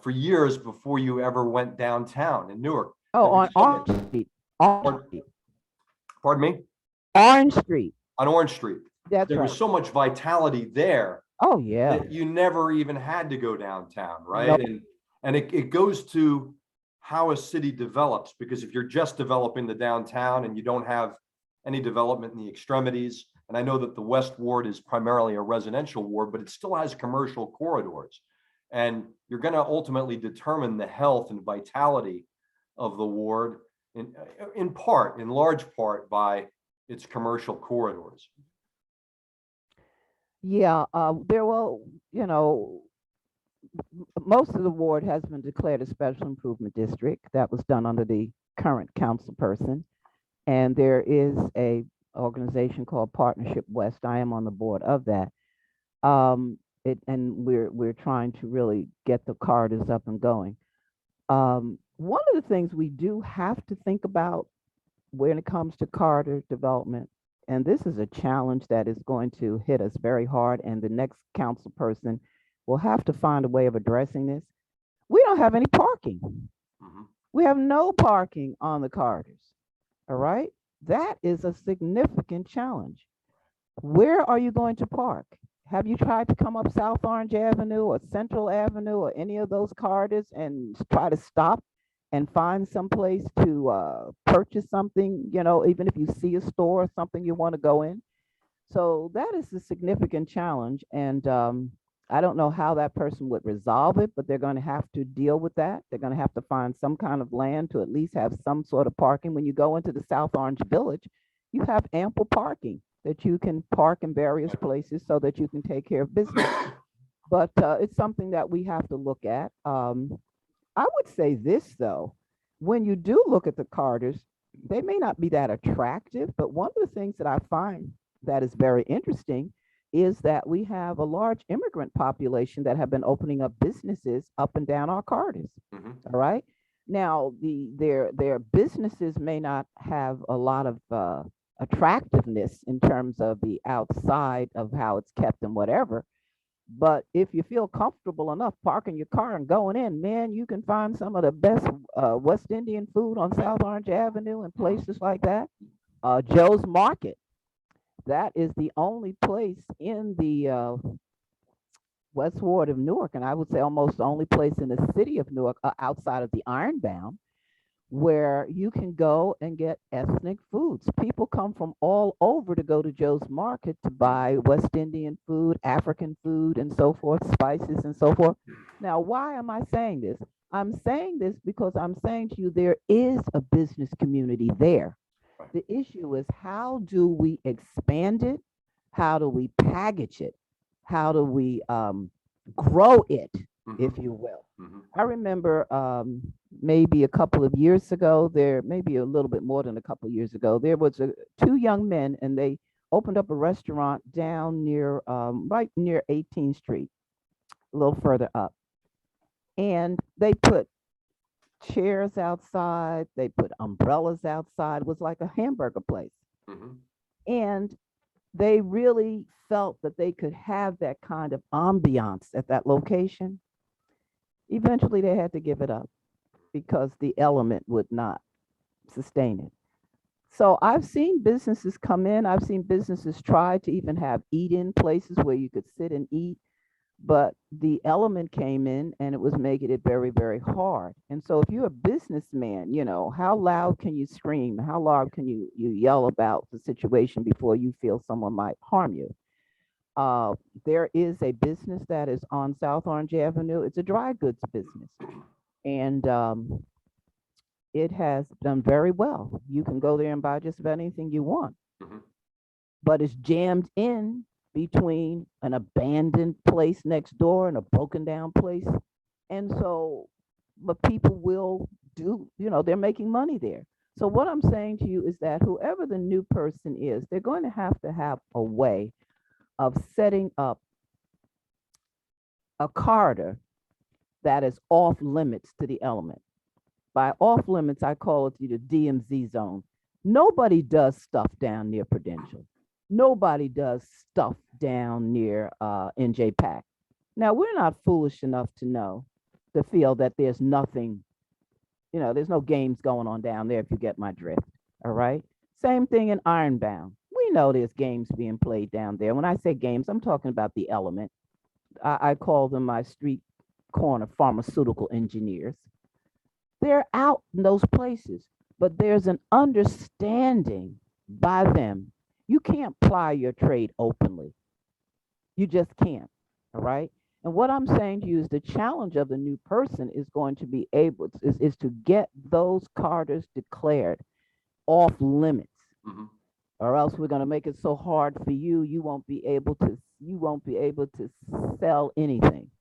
for years before you ever went downtown in Newark. Oh, on Orange Street. Pardon me? Orange Street. On Orange Street. That's there right. was so much vitality there. Oh, yeah. That you never even had to go downtown, right? Nope. And it goes to how a city develops, because if you're just developing the downtown and you don't have any development in the extremities, and I know that the West Ward is primarily a residential ward, but it still has commercial corridors. And you're going to ultimately determine the health and vitality of the ward in large part by its commercial corridors. Yeah, most of the ward has been declared a special improvement district. That was done under the current council person. And there is a organization called Partnership West. I am on the board of that. And we're trying to really get the corridors up and going. One of the things we do have to think about when it comes to Carter development, and this is a challenge that is going to hit us very hard, and the next council person will have to find a way of addressing this. We don't have any parking. Mhm. We have no parking on the Carters. All right. That is a significant challenge. Where are you going to park? Have you tried to come up South Orange Avenue or Central Avenue or any of those corridors and try to stop and find some place to purchase something, even if you see a store or something you want to go in? So that is a significant challenge. And I don't know how that person would resolve it, but they're going to have to deal with that. They're going to have to find some kind of land to at least have some sort of parking. When you go into the South Orange Village, you have ample parking that you can park in various places so that you can take care of business. But it's something that we have to look at. I would say this, though, when you do look at the Carters, they may not be that attractive, but one of the things that I find that is very interesting is that we have a large immigrant population that have been opening up businesses up and down our corridors. Mhm. All right. Now, their businesses may not have a lot of attractiveness in terms of the outside of how it's kept and whatever. But if you feel comfortable enough parking your car and going in, man, you can find some of the best West Indian food on South Orange Avenue and places like that. Joe's Market, that is the only place in the West Ward of Newark, and I would say almost the only place in the city of Newark outside of the Ironbound, where you can go and get ethnic foods. People come from all over to go to Joe's Market to buy West Indian food, African food, and so forth, spices and so forth. Now, why am I saying this? I'm saying this because I'm saying to you, there is a business community there. Right. The issue is, how do we expand it? How do we package it? How do we grow it, if Mhm. you will? Mhm. I remember maybe a couple of years ago, there maybe a little bit more than a couple of years ago, there was two young men, and they opened up a restaurant down near right near 18th Street, a little further up, and they put chairs outside, they put umbrellas outside. It was like a hamburger place, Mhm. and they really felt that they could have that kind of ambiance at that location. Eventually, they had to give it up because the element would not sustain it. So I've seen businesses come in, I've seen businesses try to even have eat-in places where you could sit and eat, but the element came in and it was making it very, very hard. And so if you're a businessman, how loud can you scream? How loud can you yell about the situation before you feel someone might harm you? Uh, there is a business that is on South Orange Avenue. It's a dry goods business. And it has done very well. You can go there and buy just about anything you want, Mhm. but it's jammed in between an abandoned place next door and a broken down place. And so, but people will do, they're making money there. So, what I'm saying to you is that whoever the new person is, they're going to have a way of setting up a corridor that is off limits to the element. By off limits, I call it the DMZ zone. Nobody does stuff down near Prudential. Nobody does stuff down near NJ Pack. Now, we're not foolish enough to feel that there's nothing, there's no games going on down there, if you get my drift. All right. Same thing in Ironbound. We know there's games being played down there. When I say games, I'm talking about the element. I call them my street corner pharmaceutical engineers. They're out in those places, but there's an understanding by them. You can't ply your trade openly. You just can't. All right. And what I'm saying to you is the challenge of the new person is going to be is to get those carters declared off limits, Mhm. or else we're going to make it so hard for you, you won't be able to sell anything.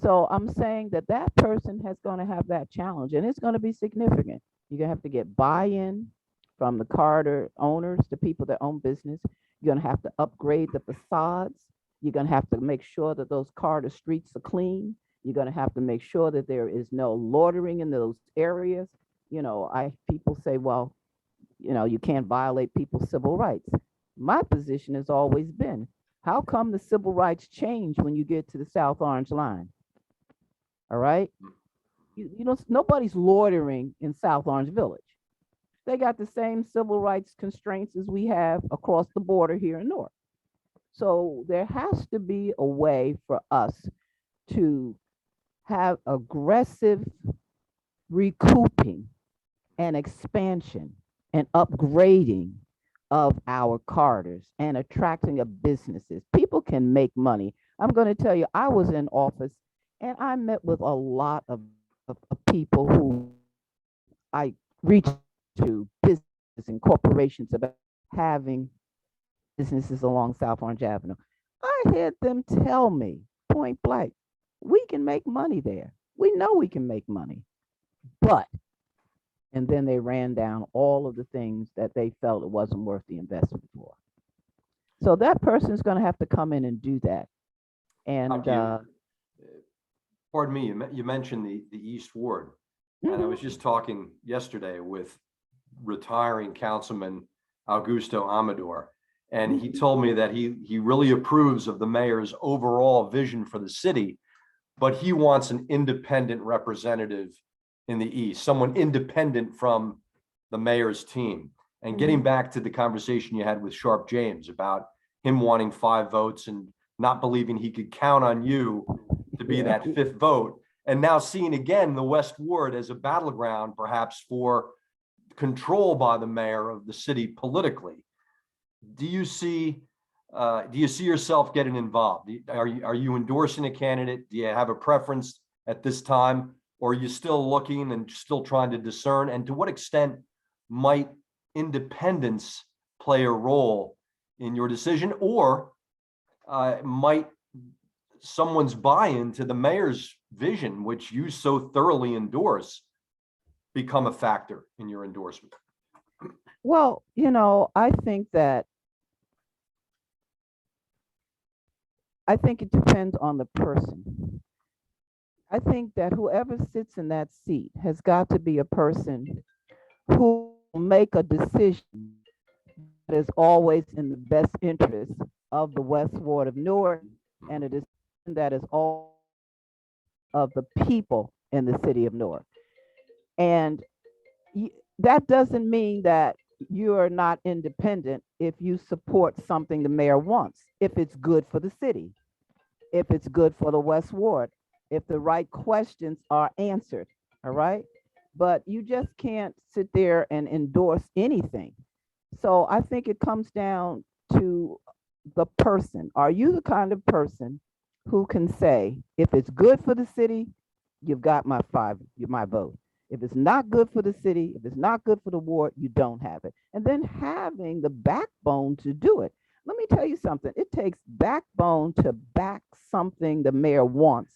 So I'm saying that that person has going to have that challenge, and it's going to be significant. You're going to have to get buy-in from the corridor owners, the people that own business. You're going to have to upgrade the facades. You're going to have to make sure that those corridor streets are clean. You're going to have to make sure that there is no loitering in those areas. I people say, well, You can't violate people's civil rights. My position has always been, how come the civil rights change when you get to the South Orange line? All right. Nobody's loitering in South Orange Village. They got the same civil rights constraints as we have across the border here in Newark. So there has to be a way for us to have aggressive recouping and expansion and upgrading of our corridors and attracting of businesses. People can make money. I'm going to tell you, I was in office and I met with a lot of people who I reached to, businesses and corporations, about having businesses along South Orange Avenue. I had them tell me point blank, we can make money there. We know we can make money, but, and then they ran down all of the things that they felt it wasn't worth the investment for. So that person is going to have to come in and do that. And Pardon me, you mentioned the East Ward, and I was just talking yesterday with retiring Councilman Augusto Amador, and he told me that he really approves of the mayor's overall vision for the city, but he wants an independent representative in the East, someone independent from the mayor's team. And getting back to the conversation you had with Sharp James about him wanting 5 votes and not believing he could count on you to be that 5th vote, and now seeing again the West Ward as a battleground perhaps for control by the mayor of the city politically. Do you see yourself getting involved? Are you endorsing a candidate? Do you have a preference at this time, or are you still looking and still trying to discern? And to what extent might independence play a role in your decision, or might someone's buy-in to the mayor's vision, which you so thoroughly endorse, become a factor in your endorsement? well, I think it depends on the person. I think that whoever sits in that seat has got to be a person who will make a decision that is always in the best interest of the West Ward of Newark, and a decision that is all of the people in the city of Newark. And that doesn't mean that you are not independent if you support something the mayor wants, if it's good for the city, if it's good for the West Ward, if the right questions are answered. All right. But you just can't sit there and endorse anything. So I think it comes down to the person. Are you the kind of person who can say, if it's good for the city, you've got my vote. If it's not good for the city, if it's not good for the ward, you don't have it. And then having the backbone to do it. Let me tell you something. It takes backbone to back something the mayor wants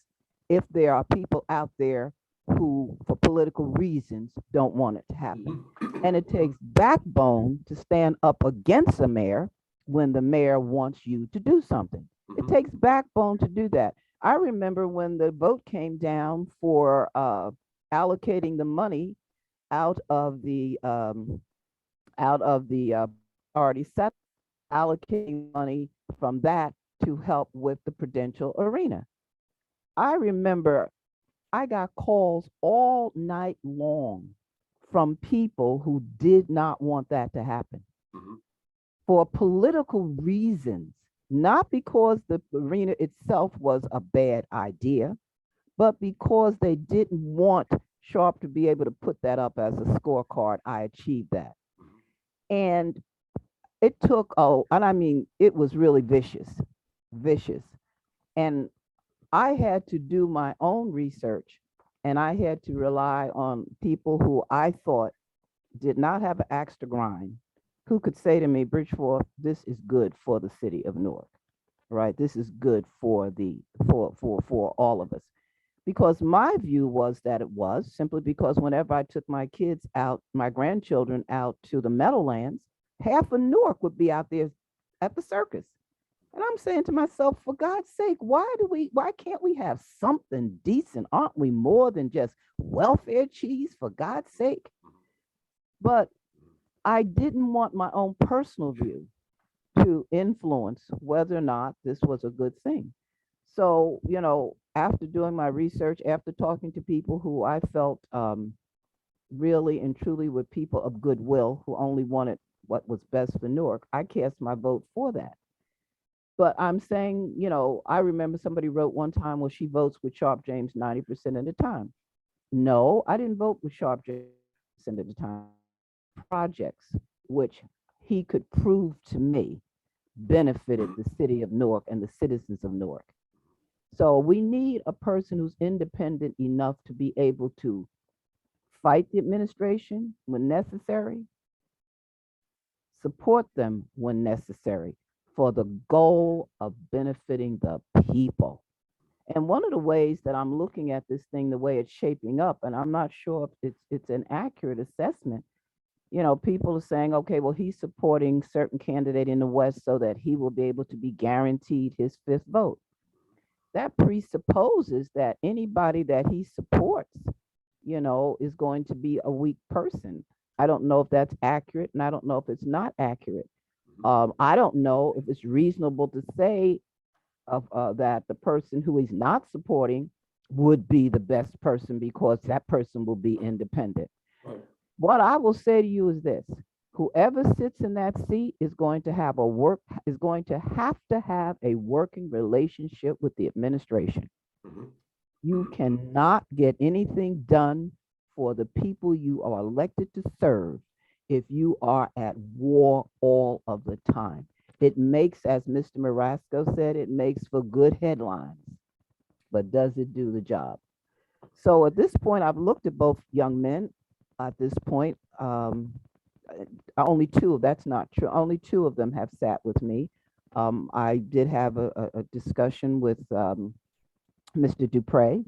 if there are people out there who, for political reasons, don't want it to happen. And it takes backbone to stand up against a mayor when the mayor wants you to do something. It takes backbone to do that. I remember when the vote came down for allocating the money out of the already set, allocating money from that to help with the Prudential Arena. I remember I got calls all night long from people who did not want that to happen for political reasons, not because the arena itself was a bad idea, but because they didn't want Sharp to be able to put that up as a scorecard. I achieved that. And it took, and I mean, it was really vicious. And I had to do my own research, and I had to rely on people who I thought did not have an axe to grind, who could say to me, Bridgeforth, this is good for the city of Newark, right? This is good for all of us. Because my view was that it was simply because whenever I took my kids out, my grandchildren out to the Meadowlands, half of Newark would be out there at the circus. And I'm saying to myself, for God's sake, why can't we have something decent? Aren't we more than just welfare cheese, for God's sake? But I didn't want my own personal view to influence whether or not this was a good thing. So, after doing my research, after talking to people who I felt really and truly were people of goodwill who only wanted what was best for Newark, I cast my vote for that. But I'm saying, I remember somebody wrote one time, well, she votes with Sharp James 90% of the time. No, I didn't vote with Sharp James 90% of the time. Projects which he could prove to me benefited the city of Newark and the citizens of Newark. So we need a person who's independent enough to be able to fight the administration when necessary, support them when necessary for the goal of benefiting the people. And one of the ways that I'm looking at this thing, the way it's shaping up, and I'm not sure if it's an accurate assessment. People are saying, okay, well, he's supporting certain candidate in the West so that he will be able to be guaranteed his fifth vote. That presupposes that anybody that he supports, is going to be a weak person. I don't know if that's accurate, and I don't know if it's not accurate. I don't know if it's reasonable to say that the person who he's not supporting would be the best person because that person will be independent. Right. What I will say to you is this: whoever sits in that seat is going to have a working relationship with the administration. Mhm. You cannot get anything done for the people you are elected to serve if you are at war all of the time. It makes, as Mr. Marasco said, it makes for good headlines, but does it do the job? So at this point, I've looked at both young men. At this point, only two, that's not true. Only two of them have sat with me. I did have a discussion with Mr. Dupre.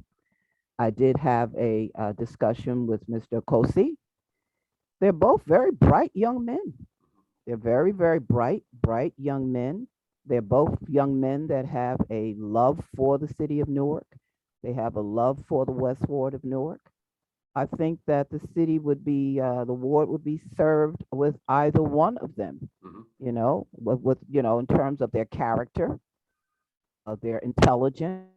I did have a discussion with Mr. Kosi. They're both very bright young men. They're very, very bright young men. They're both young men that have a love for the city of Newark. They have a love for the West Ward of Newark. I think that the ward would be served with either one of them, Mhm. in terms of their character, of their intelligence.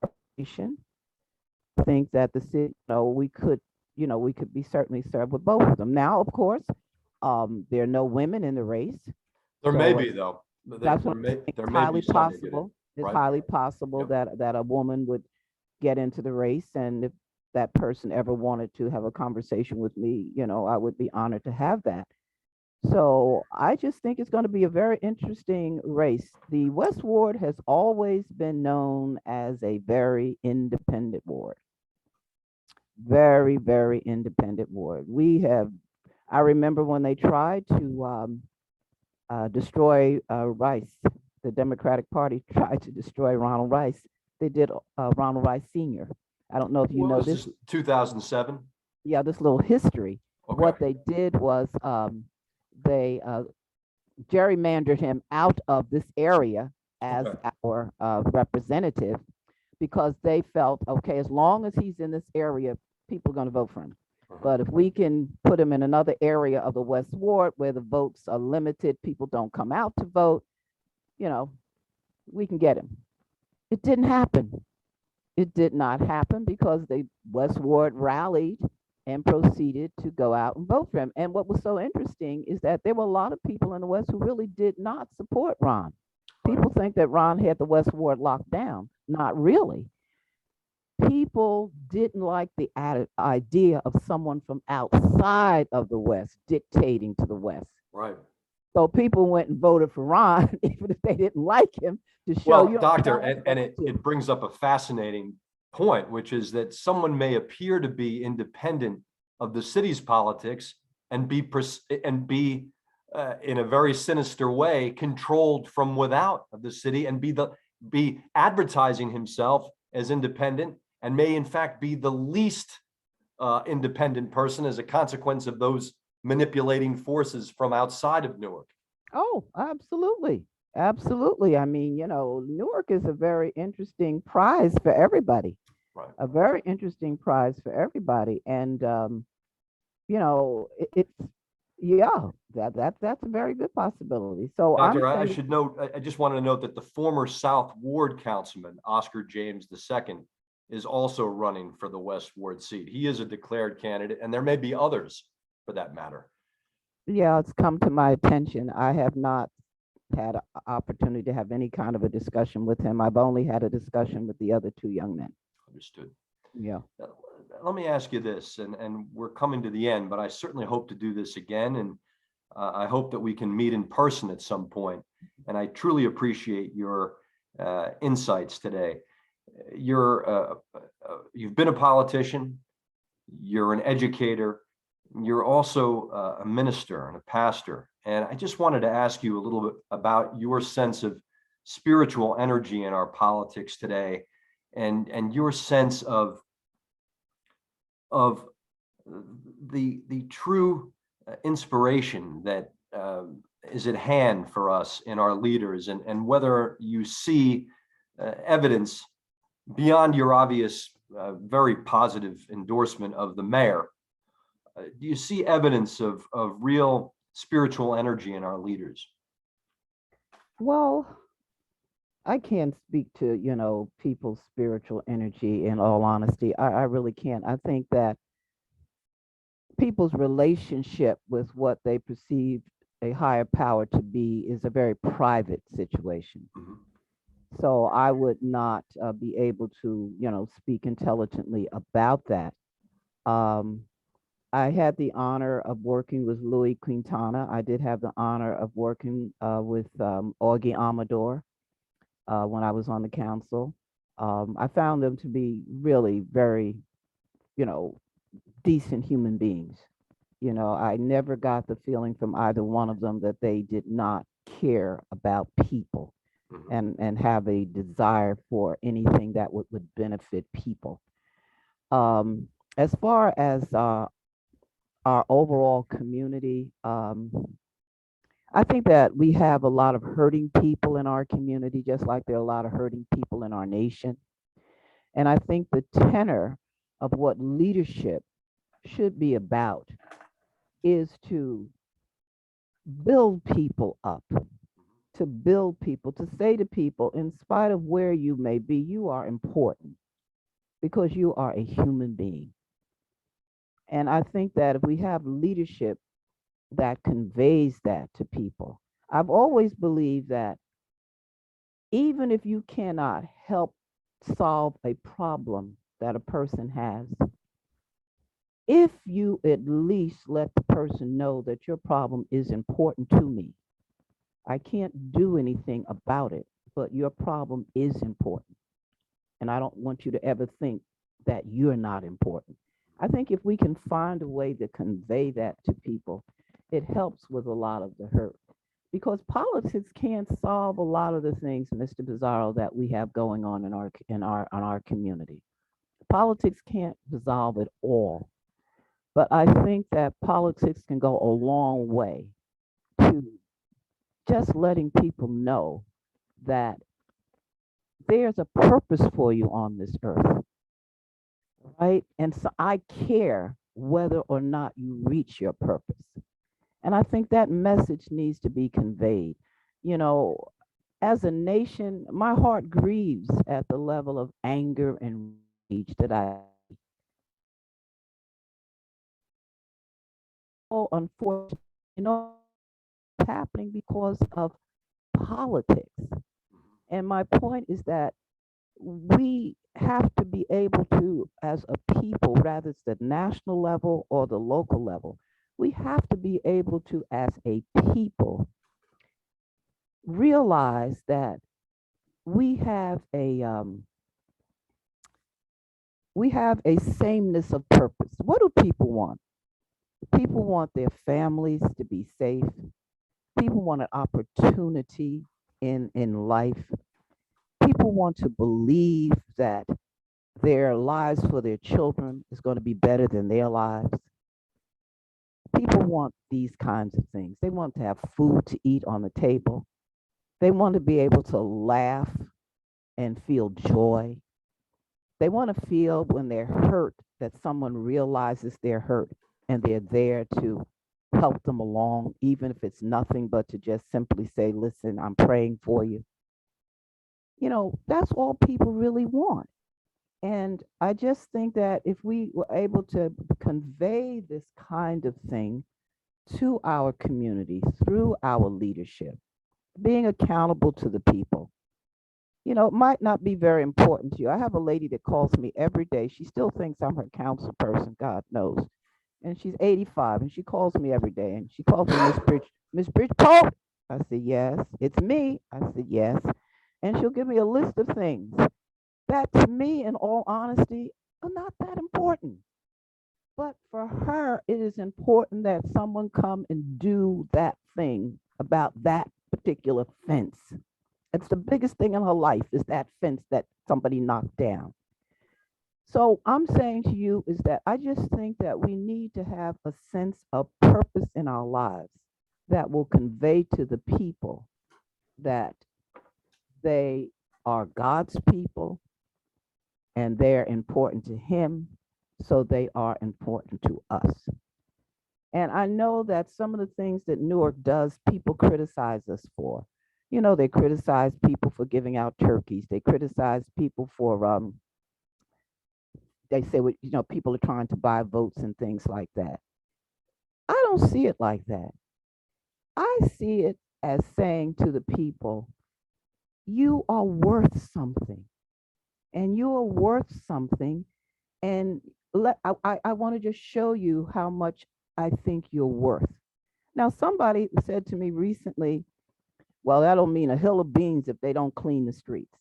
I think that the city, we could be certainly served with both of them. Now, of course, there are no women in the race. There may So be though. that's There what may it's there may highly be some that get in, possible. It's right? highly possible Yep. that a woman would get into the race. And if that person ever wanted to have a conversation with me, I would be honored to have that. So I just think it's going to be a very interesting race. The West Ward has always been known as a very independent ward, very, very independent ward. I remember when they tried to destroy Rice, the Democratic Party tried to destroy Ronald Rice. They did Ronald Rice Sr. I don't know if you What know was this. this, 2007? Yeah, this little history. Okay. What they did was they gerrymandered him out of this area as Okay. our representative because they felt, okay, as long as he's in this area, people are going to vote for him. But if we can put him in another area of the West Ward where the votes are limited, people don't come out to vote, we can get him. It didn't happen. It did not happen because the West Ward rallied and proceeded to go out and vote for him. And what was so interesting is that there were a lot of people in the West who really did not support Ron. People think that Ron had the West Ward locked down. Not really. People didn't like the idea of someone from outside of the West dictating to the West. Right. So people went and voted for Ron, even if they didn't like him, to show Well, you. doctor, and it brings up a fascinating point, which is that someone may appear to be independent of the city's politics and be in a very sinister way controlled from without of the city and be advertising himself as independent and may in fact be the least independent person as a consequence of those manipulating forces from outside of Newark. Oh, absolutely. Absolutely. I mean, Newark is a very interesting prize for everybody. Right. A very interesting prize for everybody. And, it's Yeah, that's a very good possibility. So I'm Doctor, I sending. should note, I just wanted to note that the former South Ward councilman, Oscar James II, is also running for the West Ward seat. He is a declared candidate, and there may be others for that matter. Yeah, it's come to my attention. I have not had an opportunity to have any kind of a discussion with him. I've only had a discussion with the other two young men. Understood. Yeah. Uh, Let me ask you this, and we're coming to the end, but I certainly hope to do this again. And I hope that we can meet in person at some point. And I truly appreciate your insights today. You've been a politician, you're an educator, you're also a minister and a pastor. And I just wanted to ask you a little bit about your sense of spiritual energy in our politics today, and your sense of the true inspiration that is at hand for us in our leaders, and whether you see evidence beyond your obvious, very positive endorsement of the mayor. Do you see evidence of real spiritual energy in our leaders? Well, I can't speak to, people's spiritual energy in all honesty. I really can't. I think that people's relationship with what they perceive a higher power to be is a very private situation. Mhm. So I would not be able to, speak intelligently about that. Um, I had the honor of working with Louis Quintana. I did have the honor of working with Augie Amador when I was on the council. I found them to be really very, you know, decent human beings. I never got the feeling from either one of them that they did not care about people Mhm. and have a desire for anything that would benefit people. Um, as far as our overall community, I think that we have a lot of hurting people in our community, just like there are a lot of hurting people in our nation. And I think the tenor of what leadership should be about is to build people up, to build people, to say to people, in spite of where you may be, you are important because you are a human being. And I think that if we have leadership that conveys that to people, I've always believed that even if you cannot help solve a problem that a person has, if you at least let the person know that your problem is important to me, I can't do anything about it, but your problem is important. And I don't want you to ever think that you're not important. I think if we can find a way to convey that to people, it helps with a lot of the hurt. Because politics can't solve a lot of the things, Mr. Bizarro, that we have going on in our community. Politics can't resolve it all. But I think that politics can go a long way to just letting people know that there's a purpose for you on this earth, right? And so I care whether or not you reach your purpose. And I think that message needs to be conveyed. You know, as a nation, my heart grieves at the level of anger and rage that I, oh, unfortunately, it's happening because of politics. And my point is that we have to be able to, as a people, rather it's the national level or the local level, we have to be able to, as a people, realize that we have a sameness of purpose. What do people want? People want their families to be safe. People want an opportunity in life. People want to believe that their lives for their children is going to be better than their lives. People want these kinds of things. They want to have food to eat on the table. They want to be able to laugh and feel joy. They want to feel when they're hurt that someone realizes they're hurt and they're there to help them along, even if it's nothing but to just simply say, listen, I'm praying for you. That's all people really want. And I just think that if we were able to convey this kind of thing to our community through our leadership, being accountable to the people, it might not be very important to you. I have a lady that calls me every day. She still thinks I'm her council person, God knows. And she's 85 and she calls me every day and she calls me Miss Bridgeforth. I said, yes, it's me. I said, yes. And she'll give me a list of things that to me, in all honesty, are not that important. But for her, it is important that someone come and do that thing about that particular fence. It's the biggest thing in her life is that fence that somebody knocked down. So I'm saying to you is that I just think that we need to have a sense of purpose in our lives that will convey to the people that they are God's people and they're important to him, so they are important to us. And I know that some of the things that Newark does, people criticize us for. They criticize people for giving out turkeys. They criticize people for, they say, people are trying to buy votes and things like that. I don't see it like that. I see it as saying to the people, you are worth something, and you are worth something. And I want to just show you how much I think you're worth. Now, somebody said to me recently, well, that'll mean a hill of beans if they don't clean the streets.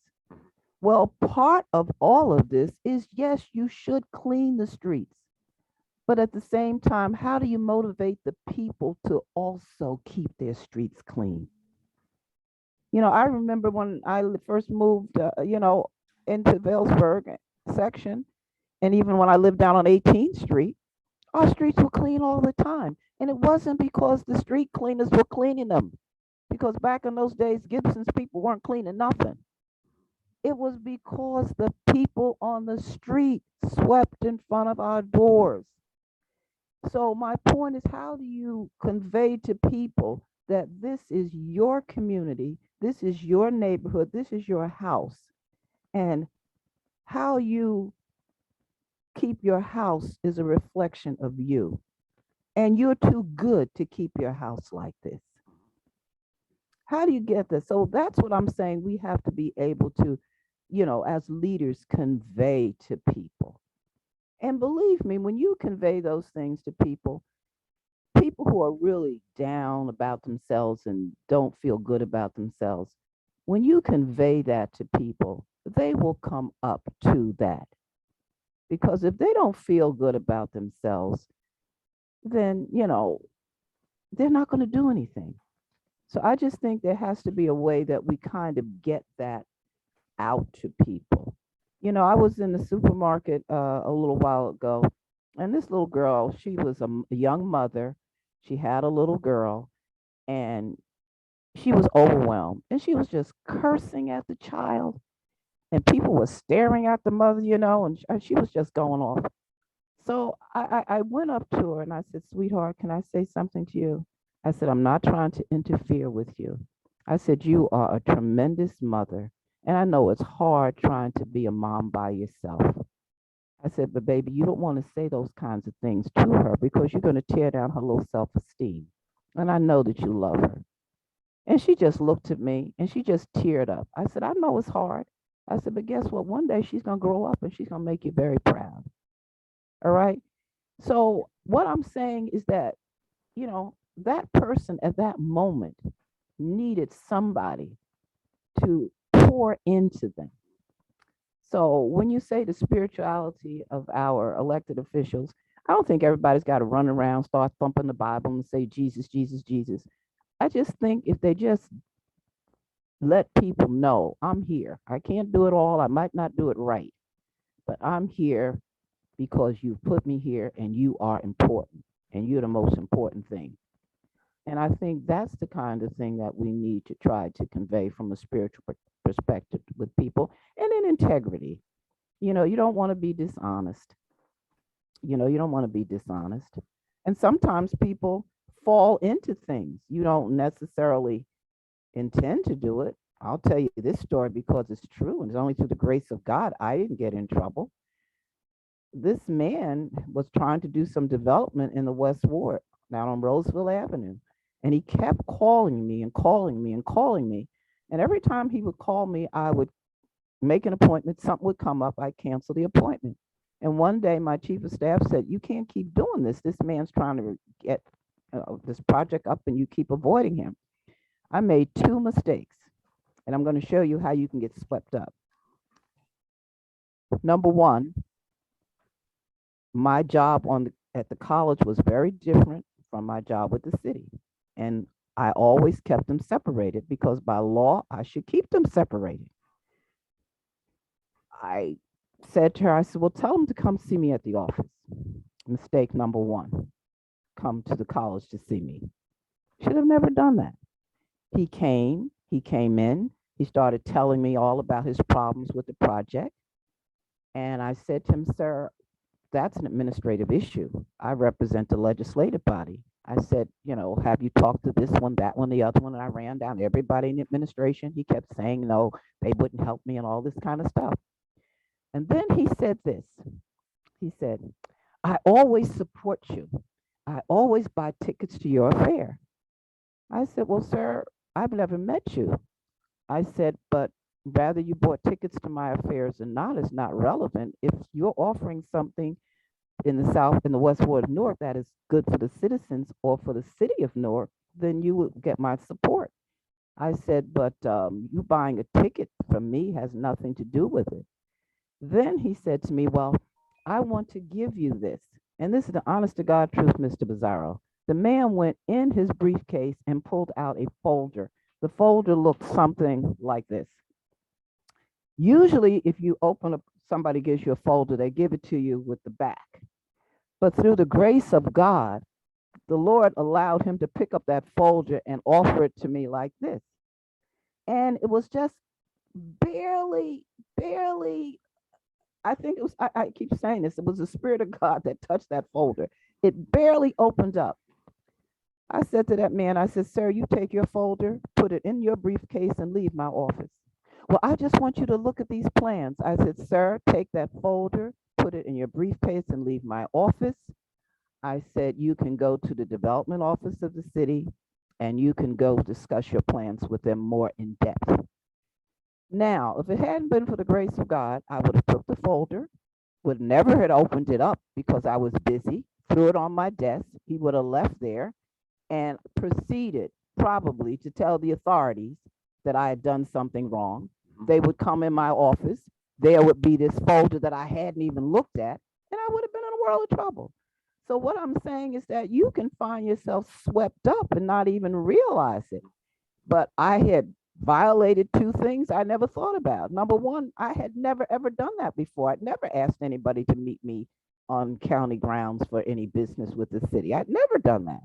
Well, part of all of this is, yes, you should clean the streets. But at the same time, how do you motivate the people to also keep their streets clean? I remember when I first moved, into Vailsburg section, and even when I lived down on 18th Street, our streets were clean all the time. And it wasn't because the street cleaners were cleaning them, because back in those days, Gibson's people weren't cleaning nothing. It was because the people on the street swept in front of our doors. So my point is, how do you convey to people that this is your community, this is your neighborhood, this is your house, and how you keep your house is a reflection of you. And you're too good to keep your house like this. How do you get this? So that's what I'm saying. We have to be able to, as leaders, convey to people. And believe me, when you convey those things to people, people who are really down about themselves and don't feel good about themselves, when you convey that to people, they will come up to that. Because if they don't feel good about themselves, then, they're not going to do anything. So I just think there has to be a way that we kind of get that out to people. I was in the supermarket a little while ago, and this little girl, she was a young mother. She had a little girl, and she was overwhelmed, and she was just cursing at the child, and people were staring at the mother, and she was just going off. So I went up to her and I said, sweetheart, can I say something to you? I said, I'm not trying to interfere with you. I said, you are a tremendous mother. And I know it's hard trying to be a mom by yourself. I said, but baby, you don't want to say those kinds of things to her because you're going to tear down her low self-esteem. And I know that you love her. And she just looked at me and she just teared up. I said, I know it's hard. I said, but guess what? One day she's going to grow up and she's going to make you very proud. All right. So what I'm saying is that, that person at that moment needed somebody to pour into them. So when you say the spirituality of our elected officials, I don't think everybody's got to run around, start thumping the Bible and say, Jesus, Jesus, Jesus. I just think if they just let people know, I'm here. I can't do it all. I might not do it right, but I'm here because you put me here and you are important and you're the most important thing. And I think that's the kind of thing that we need to try to convey from a spiritual perspective with people. And then integrity. You don't want to be dishonest. You don't want to be dishonest. And sometimes people fall into things. You don't necessarily intend to do it. I'll tell you this story because it's true, and it's only through the grace of God I didn't get in trouble. This man was trying to do some development in the West Ward down on Roseville Avenue. And he kept calling me and calling me and calling me. And every time he would call me, I would make an appointment. Something would come up. I cancel the appointment. And one day my chief of staff said, you can't keep doing this. This man's trying to get this project up and you keep avoiding him. I made two mistakes. And I'm going to show you how you can get swept up. Number one, my job at the college was very different from my job with the city. And I always kept them separated because by law, I should keep them separated. I said to her, I said, well, tell them to come see me at the office. Mistake number one, come to the college to see me. Should have never done that. He came in, he started telling me all about his problems with the project. And I said to him, sir, that's an administrative issue. I represent the legislative body. I said, have you talked to this one, that one, the other one? And I ran down everybody in the administration. He kept saying, no, they wouldn't help me and all this kind of stuff. And then he said this. He said, I always support you. I always buy tickets to your affair. I said, well, sir, I've never met you. I said, but whether you bought tickets to my affairs or not is not relevant. If you're offering something in the South, in the West Ward of Newark, that is good for the citizens or for the city of Newark, then you would get my support. I said, but you buying a ticket from me has nothing to do with it. Then he said to me, well, I want to give you this. And this is the honest to God truth, Mr. Bizarro. The man went in his briefcase and pulled out a folder. The folder looked something like this. Usually, if you open up, somebody gives you a folder, they give it to you with the back. But through the grace of God, the Lord allowed him to pick up that folder and offer it to me like this. And it was just barely, I think it was, I keep saying this, it was the Spirit of God that touched that folder. It barely opened up. I said to that man, I said, sir, you take your folder, put it in your briefcase and leave my office. Well, I just want you to look at these plans. I said, sir, take that folder, put it in your briefcase and leave my office. I said, you can go to the development office of the city and you can go discuss your plans with them more in depth. Now, if it hadn't been for the grace of God, I would have took the folder, would never have opened it up because I was busy, threw it on my desk. He would have left there and proceeded probably to tell the authorities that I had done something wrong. They would come in my office. There would be this folder that I hadn't even looked at, and I would have been in a world of trouble. So what I'm saying is that you can find yourself swept up and not even realize it. But I had violated two things I never thought about. Number one, I had never, ever done that before. I'd never asked anybody to meet me on county grounds for any business with the city. I'd never done that.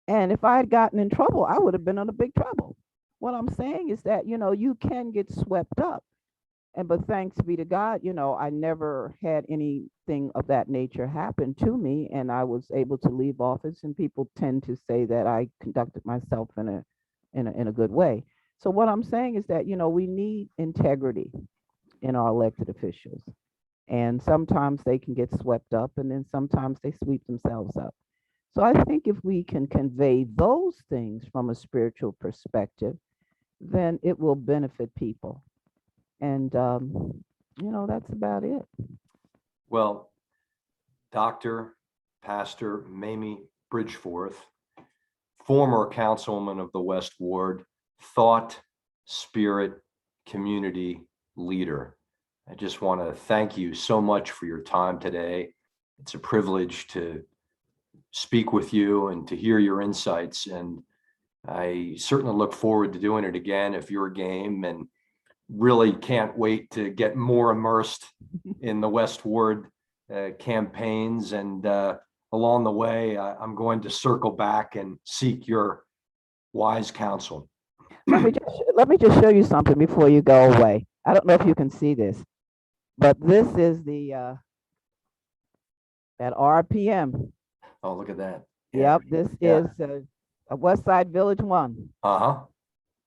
And if I had gotten in trouble, I would have been in a big trouble. What I'm saying is that, you can get swept up. But thanks be to God, I never had anything of that nature happen to me, and I was able to leave office, and people tend to say that I conducted myself in a good way. So what I'm saying is that, we need integrity in our elected officials. And sometimes they can get swept up, and then sometimes they sweep themselves up. So I think if we can convey those things from a spiritual perspective, then it will benefit people. And, that's about it. Well, Dr. Pastor Mamie Bridgeforth, former councilwoman of the West Ward, thought, spirit, community leader. I just want to thank you so much for your time today. It's a privilege to speak with you and to hear your insights. And I certainly look forward to doing it again if you're game, and really can't wait to get more immersed in the West Ward campaigns. And along the way, I'm going to circle back and seek your wise counsel. Let me just show you something before you go away. I don't know if you can see this, but this is the that RPM. Oh, look at that. Yeah. Yep, this Yeah. is a West Side Village 1, Uh-huh.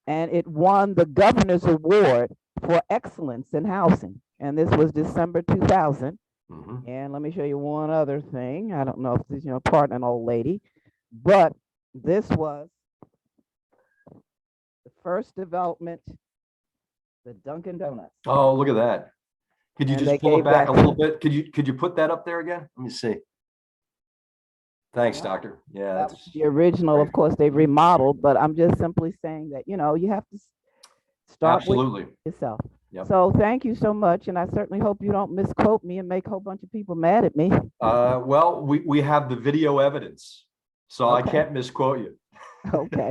and it won the Governor's Award for Excellence in Housing. And this was December 2000. Mhm. And let me show you one other thing. I don't know if this, pardon an old lady, but this was the first development, the Dunkin' Donuts. Oh, look at that. Could you And just they pull it gave back that, a little bit? Could you put that up there again? Let me see. Thanks, yeah, doctor. Yeah, that was that's the original. great. Of course, they remodeled, but I'm just simply saying that, you have to start with Absolutely. yourself. Yep. So thank you so much. And I certainly hope you don't misquote me and make a whole bunch of people mad at me. Well, we have the video evidence, so I Okay. can't misquote you. Okay.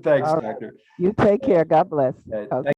Thanks, All right. doctor. You take care. God bless. Uh, Okay.